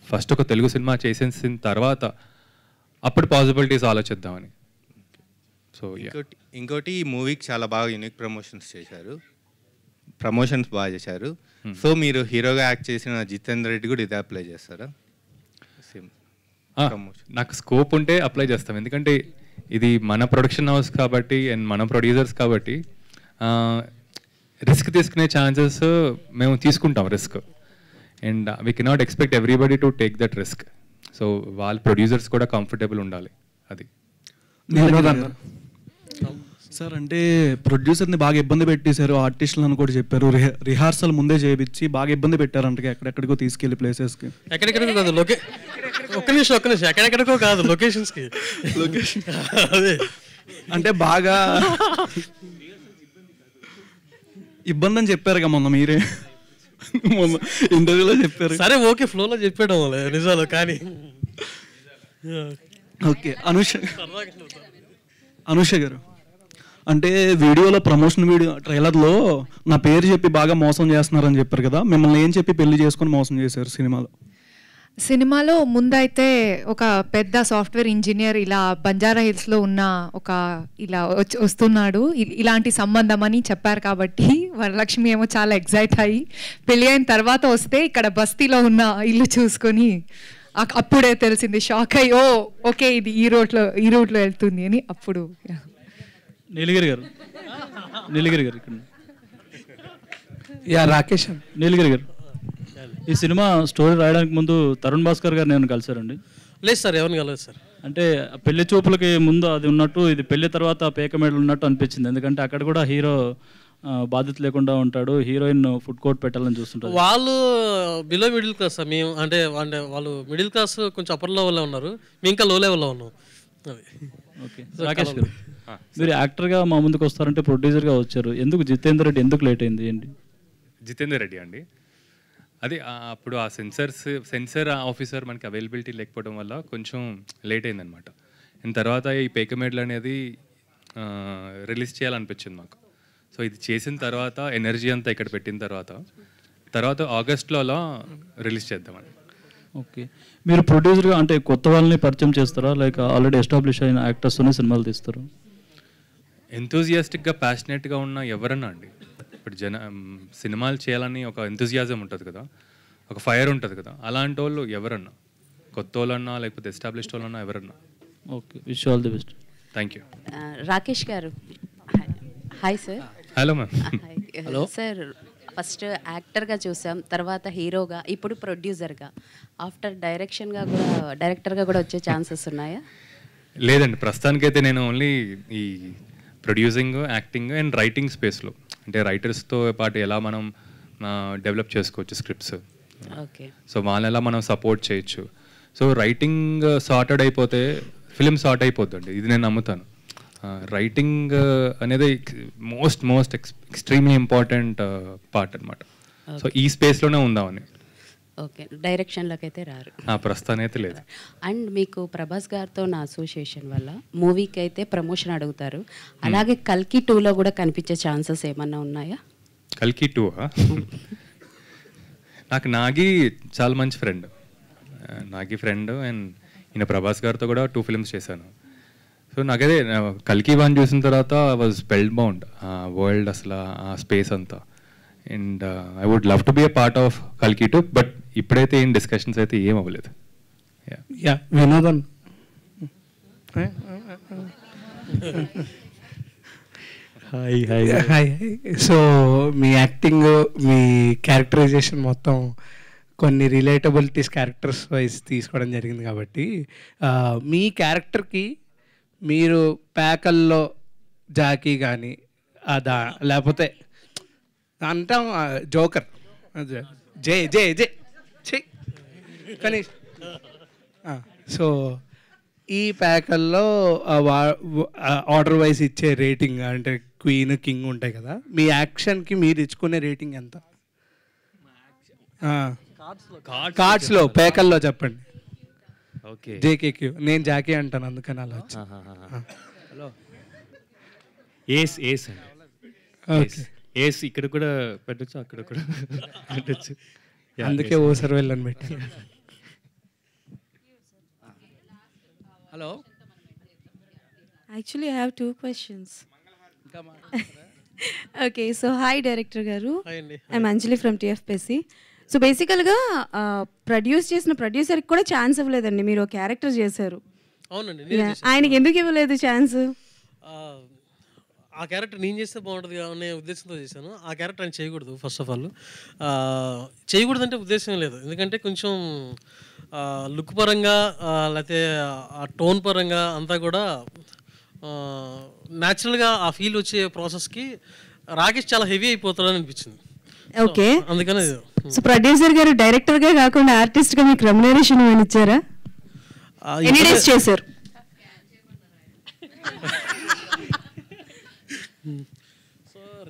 ఫస్ట్ ఒక తెలుగు సినిమా చేసేసిన తర్వాత అప్పుడు పాసిబిలిటీస్ ఆలోచిద్దామని. సో ఇంకోటి ఈ మూవీకి చాలా బాగా యూనిక్ ప్రమోషన్స్ బాగా చేశారు. సో మీరు హీరోగా యాక్ట్ చేసిన జితేందర్ రెడ్డి కూడా ఇదే అప్లై చేస్తారా? నాకు స్కోప్ ఉంటే అప్లై చేస్తాం, ఎందుకంటే ఇది మన ప్రొడక్షన్ హౌస్ కాబట్టి అండ్ మన ప్రొడ్యూసర్స్ కాబట్టి రిస్క్ తీసుకునే ఛాన్సెస్ మేము తీసుకుంటాం risk. And we cannot expect everybody to take that risk. So వాళ్ళ ప్రొడ్యూసర్స్ కూడా కంఫర్టబుల్ ఉండాలి. అది సార్ అంటే ప్రొడ్యూసర్ని బాగా ఇబ్బంది పెట్టేశారు, ఆర్టిస్టులను కూడా చెప్పారు, రిహార్సల్ ముందే చేయించి బాగా ఇబ్బంది పెట్టారంట ఎక్కడెక్కడికో తీసుకెళ్లి ప్లేసెస్కి. ఎక్కడెక్కడికో కాదు ఒక్క నిమిషం ఎక్కడెక్కడికో కాదు లొకేషన్స్కి. లొకేషన్ అదే అంటే బాగా ఇబ్బంది అని చెప్పారు మొన్న మీరే మొన్న ఇంటర్వ్యూలో చెప్పారు. సరే ఓకే ఫ్లోలో చెప్పాడు నిజాలు కానీ. ఓకే అనూష గారు అంటే వీడియోలో ప్రమోషన్ వీడియో ట్రైలర్లో నా పేరు చెప్పి బాగా మోసం చేస్తున్నారని చెప్పారు కదా, మిమ్మల్ని ఏం చెప్పి పెళ్లి చేసుకొని మోసం చేశారు సినిమాలో? సినిమాలో ముందైతే ఒక పెద్ద సాఫ్ట్వేర్ ఇంజనీర్ ఇలా బంజారా హిల్స్లో ఉన్న ఒక ఇలా వస్తున్నాడు, ఇలాంటి సంబంధం అని చెప్పారు కాబట్టి వరలక్ష్మి ఏమో చాలా ఎగ్జైట్ అయ్యి పెళ్ళి అయిన తర్వాత వస్తే ఇక్కడ బస్తీలో ఉన్న ఇల్లు చూసుకొని అప్పుడే తెలిసింది, షాక్ అయ్యి ఓ ఓకే ఇది ఈ రూట్లో వెళ్తుంది అని. అప్పుడు నీలగిరి గారు ఇక్కడ రాకేష్ నీలగిరి గారు ఈ సినిమా స్టోరీ రాయడానికి ముందు తరుణ్ భాస్కర్ గారు నేను కలిసారండి? లేదు సార్, ఎవరిని కలలేదు సార్. అంటే పెళ్లి చూపులకి ముందు అది ఉన్నట్టు ఇది పెళ్లి తర్వాత పేక మెడలు ఉన్నట్టు అనిపించింది. ఎందుకంటే అక్కడ కూడా హీరో బాధ్యత లేకుండా ఉంటాడు, హీరోయిన్ ఫుడ్ కోర్ట్ పెట్టాలని చూస్తుంటారు. వాళ్ళు బిలో మిడిల్ క్లాస్ సార్, మేము అంటే వాళ్ళు మిడిల్ క్లాస్ కొంచెం అప్పర్ లెవెల్లో ఉన్నారు, మేము ఇంకా లో లెవెల్లో ఉన్నాం. ఓకే రాకేష్ గారు మీరు యాక్టర్గా మా ముందుకు వస్తారంటే ప్రొడ్యూసర్గా వచ్చారు, ఎందుకు జితేందర్ రెడ్డి ఎందుకు లేట్ అయింది ఏంటి? జితేందర్ రెడ్డి అండి, అది అప్పుడు ఆ సెన్సర్ ఆఫీసర్ మనకి అవైలబిలిటీ లేకపోవడం వల్ల కొంచెం లేట్ అయిందనమాట. అండ్ తర్వాత ఈ పేకమేడ్లు అనేది రిలీజ్ చేయాలనిపించింది మాకు. సో ఇది చేసిన తర్వాత ఎనర్జీ అంతా ఇక్కడ పెట్టిన తర్వాత ఆగస్ట్లో అలా రిలీజ్ చేద్దామని. ఓకే మీరు ప్రొడ్యూసర్గా అంటే కొత్త వాళ్ళని పరిచయం చేస్తారా, లైక్ ఆల్రెడీ ఎస్టాబ్లిష్ అయిన యాక్టర్స్తోనే సినిమాలు తీస్తారు? ఎంతూజియాస్టిక్గా ప్యాషనేట్గా ఉన్న ఎవరన్నా అండి, ఇప్పుడు సినిమాలు చేయాలని ఒక ఎంతూజియాజం ఉంటుంది కదా, ఒక ఫైర్ ఉంటుంది కదా, అలాంటి వాళ్ళు ఎవరన్నా, కొత్త వాళ్ళన్నా లేకపోతే ఎస్టాబ్లిష్డ్ వాళ్ళన్నా ఎవరన్నా. Okay wish all the best. Thank you. Rakesh garu hi sir. Hello ma'am. Hello sir, first యాక్టర్గా చూసాం, తర్వాత హీరోగా, ఇప్పుడు ప్రొడ్యూసర్గా, ఆఫ్టర్ డైరెక్టర్గా కూడా వచ్చే ఛాన్సెస్ ఉన్నాయా? లేదండి, ప్రస్తుతానికైతే నేను ఓన్లీ ఈ ప్రొడ్యూసింగ్, యాక్టింగ్ అండ్ రైటింగ్ స్పేస్లో, అంటే రైటర్స్తో పాటు ఎలా మనం డెవలప్ చేసుకోవచ్చు స్క్రిప్ట్స్, ఓకే సో వాళ్ళని ఎలా మనం సపోర్ట్ చేయొచ్చు. సో రైటింగ్ సార్టెడ్ అయిపోతే ఫిలిం సార్ట్ అయిపోద్దండి, ఇది నేను నమ్ముతాను. రైటింగ్ అనేది మోస్ట్ ఎక్స్ట్రీమ్లీ ఇంపార్టెంట్ పార్ట్ అనమాట. సో ఈ స్పేస్లోనే ఉందామని. ఓకే డైరెక్షన్లోకి అయితే రారు ప్రస్తుతానికి అయితే లేదు. అండ్ మీకు ప్రభాస్ గారితో నా అసోసియేషన్ వల్ల మూవీకి అయితే ప్రమోషన్ అడుగుతారు, అలాగే కల్కి 2లో కూడా కనిపించే ఛాన్సెస్ ఏమన్నా ఉన్నాయా? కల్కి 2 నాకు నాగి చాలా మంచి ఫ్రెండ్, నాగి ఫ్రెండ్, అండ్ ఈయన ప్రభాస్ గారితో కూడా 2 ఫిల్మ్స్ చేశాను. సో నాకైతే కల్కి 1 చూసిన తర్వాత వాజ్ స్పెల్ బౌండ్ ఆ వరల్డ్, అసలు ఆ స్పేస్ అంతా. And I would love to be a part of కల్కి 2, బట్ ఇప్పుడైతే ఏం డిస్కషన్స్ అయితే ఏం అవ్వలేదు. వినోదన్ హాయ్. సో మీ యాక్టింగ్, మీ క్యారెక్టరైజేషన్ మొత్తం కొన్ని రిలేటబిలిటీస్ క్యారెక్టర్స్ వైజ్ తీసుకోవడం జరిగింది కాబట్టి మీ క్యారెక్టర్కి మీరు ప్యాకల్లో జాకీ కానీ లేకపోతే అంటాం జోకర్ జే జే జే చే కానీ సో ఈ ప్యాకల్లో ఆర్డర్ వైజ్ ఇచ్చే రేటింగ్ అంటే క్వీన్, కింగ్ ఉంటాయి కదా, మీ యాక్షన్కి మీరు ఇచ్చుకునే రేటింగ్ ఎంత? కార్డ్స్లో ప్యాకల్లో చెప్పండి. ఓకే జేకేక్యూ, నేను జాకీ అంటాను అందుకని అలా వచ్చి. హలో ఏస్ ఏస్ అండి, ఏస్ ఇక్కడ కూడా పెట్టచ్చు, అక్కడ కూడా పెట్టచ్చు, అందుకే ఓ సార్ వెళ్ళని పెట్టి. Hello. Actually, I have 2 questions. Okay, so hi Director Garu. Hi Andy. I'm Anjali from TFPC. So బేసికల్గా ప్రొడ్యూస్ చేసిన ప్రొడ్యూసర్కి కూడా ఛాన్స్ ఇవ్వలేదండి, మీరు క్యారెక్టర్ చేశారు. అవునండి, నేనే చేశాను. ఆయనకి ఎందుకు ఇవ్వలేదు ఛాన్స్? ఆ క్యారెక్టర్ నేను చేస్తే బాగుంటుంది అనే ఉద్దేశంతో చేశాను. ఆ క్యారెక్టర్ ఆయన చేయకూడదు. ఫస్ట్ ఆఫ్ ఆల్ చేయకూడదు అంటే ఉద్దేశం లేదు, ఎందుకంటే కొంచెం లుక్ పరంగా లేకపోతే ఆ టోన్ పరంగా అంతా కూడా న్యాచురల్గా ఆ ఫీల్ వచ్చే ప్రాసెస్కి రాకేష్ చాలా హెవీ అయిపోతాడని అనిపించింది. ఓకే, అందుకనే సో ప్రొడ్యూసర్ గారు డైరెక్టర్గా కాకుండా ఆర్టిస్ట్గా మీకు రెమ్యునరేషన్ ఏమైనా ఇచ్చారా? ఎన్ని డేస్ చేశారు?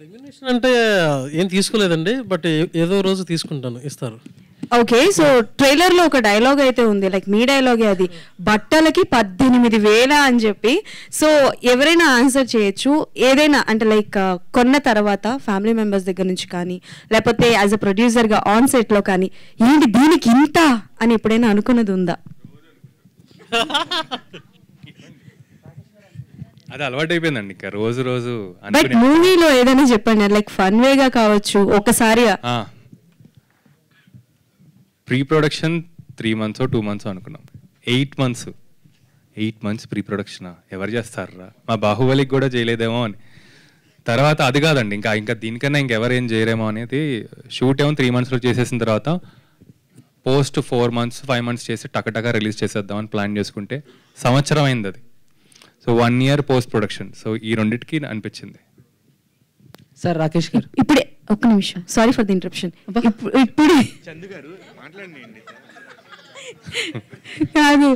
రెమ్యునరేషన్ అంటే ఏం తీసుకోలేదండి, బట్ ఏదో రోజు తీసుకుంటాను, ఇస్తారు. ఓకే, సో ట్రైలర్లో ఒక డైలాగ్ అయితే ఉంది, లైక్ మీ డైలాగే అది, బట్టలకి 18,000 అని చెప్పి. సో ఎవరైనా ఆన్సర్ చేయొచ్చు, ఏదైనా అంటే లైక్ కొన్న తర్వాత ఫ్యామిలీ మెంబర్స్ దగ్గర నుంచి కానీ, లేకపోతే యాజ్ అ ప్రొడ్యూసర్గా ఆన్ సెట్లో కానీ, ఏంటి దీనికి ఇంత అని ఎప్పుడైనా అనుకున్నది ఉందా? అది అలవాటు అయిపోయిందండి, ఇంకా రోజు రోజు బట్ మూవీలో ఏదైనా చెప్పండి, లైక్ ఫన్ వేగా కావచ్చు, ఒకసారిగా. ప్రీ ప్రొడక్షన్ 3 months 2 months అనుకున్నాం, 8 months ప్రీ ప్రొడక్షన్ ఎవరు చేస్తారా, మా బాహుబలికి కూడా చేయలేదేమో అని. తర్వాత అది కాదండి, ఇంకా దీనికన్నా ఇంకెవరు ఏం చేయరేమో అనేది. షూట్ ఏమో 3 monthsలో చేసేసిన తర్వాత పోస్ట్ 4 months 5 months చేసి టకటగా రిలీజ్ చేసేద్దామని ప్లాన్ చేసుకుంటే సంవత్సరం అయింది అది. So 1 year post production. So ఈ రెండింటికి అనిపించింది. సార్ రాకేష్ గారు ఇప్పుడే ఒక్క నిమిషం, సారీ ఫర్ ది ఇంటరప్షన్. ఇప్పుడే చందు గారు మాట్లాడండి. కాదు,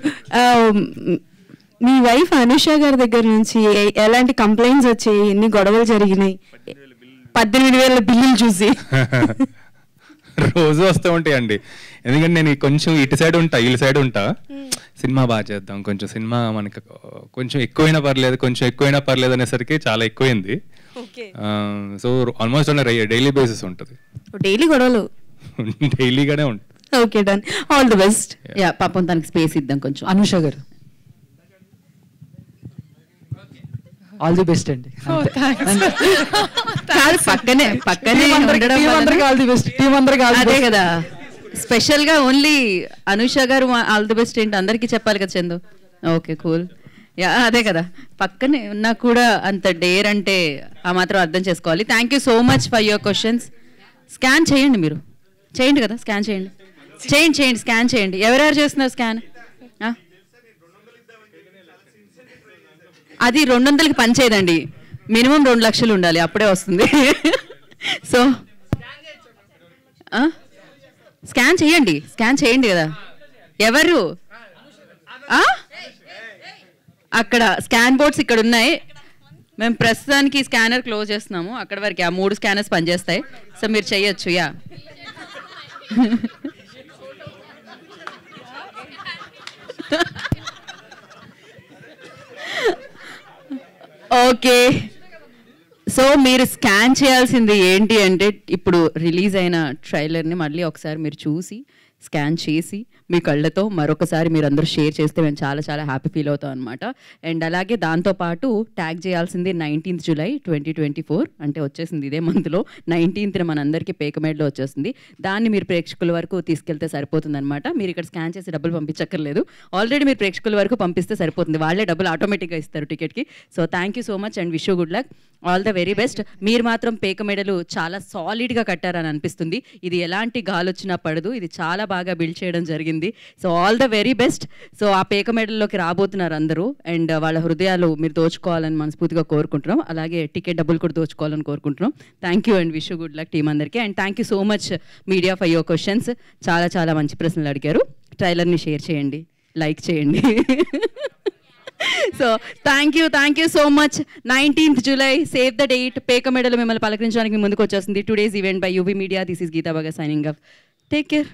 మీ వైఫ్ అనుష గారి దగ్గర నుంచి ఎలాంటి కంప్లైంట్స్ వచ్చాయి, ఎన్ని గొడవలు జరిగినాయి 18,000 బిల్లులు చూసి? రోజు వస్తూ ఉంటాయండి, ఎందుకంటే నేను కొంచెం ఇటు సైడ్ ఉంటా, వీళ్ళ సైడ్ ఉంటా. సినిమా బాగా చేద్దాం, కొంచెం సినిమా మనకి కొంచెం ఎక్కువైనా పర్లేదు అనేసరికి చాలా ఎక్కువైంది. సో ఆల్మోస్ట్ డైలీ బేసిస్ ఉంటుంది, డైలీ గొడవలు డైలీగానే ఉంటుంది. Okay, done, all the best. Yeah, పాపం తనకి స్పేస్ ఇద్దాం కొంచెం. అనుష గారు ఆల్ ది బెస్ట్ అండి. పక్కనే అదే కదా, స్పెషల్ గా ఓన్లీ అనుష గారు ఆల్ ది బెస్ట్ ఏంటి అందరికీ చెప్పాలి కదా చందు. Okay, cool. యా, అదే కదా, పక్కనే ఉన్నా కూడా అంత డేర్ అంటే ఆ మాత్రం అర్థం చేసుకోవాలి. Thank you so much for your questions. Scan చేయండి, మీరు చేయండి కదా, స్కాన్ చేయండి, స్కాన్ చేయండి. ఎవరెవరు చేస్తున్నారు స్కాన్? అది 200కి పనిచేయదండి, మినిమం 2 లక్షలు ఉండాలి, అప్పుడే వస్తుంది. సో స్కాన్ చేయండి కదా. ఎవరు అక్కడ స్కాన్ బోర్డ్స్ ఇక్కడ ఉన్నాయి, మేము ప్రస్తుతానికి స్కానర్ క్లోజ్ చేస్తున్నాము, అక్కడ వరకు ఆ 3 స్కానర్స్ పనిచేస్తాయి. సో మీరు చెయ్యొచ్చు. Yeah, okay. సో మీరు స్కాన్ చేయాల్సింది ఏంటి అంటే, ఇప్పుడు రిలీజ్ అయిన ట్రైలర్ని మళ్ళీ ఒకసారి మీరు చూసి స్కాన్ చేసి మీ కళ్ళతో మరొకసారి మీరు అందరూ షేర్ చేస్తే మేము చాలా చాలా హ్యాపీ ఫీల్ అవుతాం అనమాట. అండ్ అలాగే దాంతోపాటు ట్యాగ్ చేయాల్సింది 19th July 2024, అంటే వచ్చేసింది ఇదే మంత్లో 19th మనందరికీ పేకమేడ్లో వచ్చేస్తుంది. దాన్ని మీరు ప్రేక్షకుల వరకు తీసుకెళ్తే సరిపోతుంది అనమాట. మీరు ఇక్కడ స్కాన్ చేసి డబ్బులు పంపించక్కర్లేదు, ఆల్రెడీ మీరు ప్రేక్షకుల వరకు పంపిస్తే సరిపోతుంది, వాళ్ళే డబ్బులు ఆటోమేటిక్గా ఇస్తారు టికెట్కి. So thank you so much and wish you good luck, all the very best. మీరు మాత్రం పేకమేడలు చాలా సాలిడ్గా కట్టారని అనిపిస్తుంది, ఇది ఎలాంటి గాలి వచ్చినా పడదు, ఇది చాలా బాగా బిల్డ్ చేయడం జరిగింది. So all the very best. So ఆ పేక మెడల్లోకి రాబోతున్నారు అందరూ, అండ్ వాళ్ళ హృదయాలు మీరు దోచుకోవాలని మనస్ఫూర్తిగా కోరుకుంటున్నాం, అలాగే టికెట్ డబ్బులు కూడా దోచుకోవాలని కోరుకుంటున్నాం. Thank you and wish you good luck team అందరికీ. And thank you so much media for your questions. చాలా చాలా మంచి ప్రశ్నలు అడిగారు. ట్రైలర్ని షేర్ చేయండి, లైక్ చేయండి. So thank you so much. 19th July, save the date. Pekamedalu మిమ్మల్ని పలకరించడానికి ముందుకు వచ్చేస్తుంది. Today's event by UV media. This is Geetha బాగా సైనింగ్ ఆఫ్. Take care.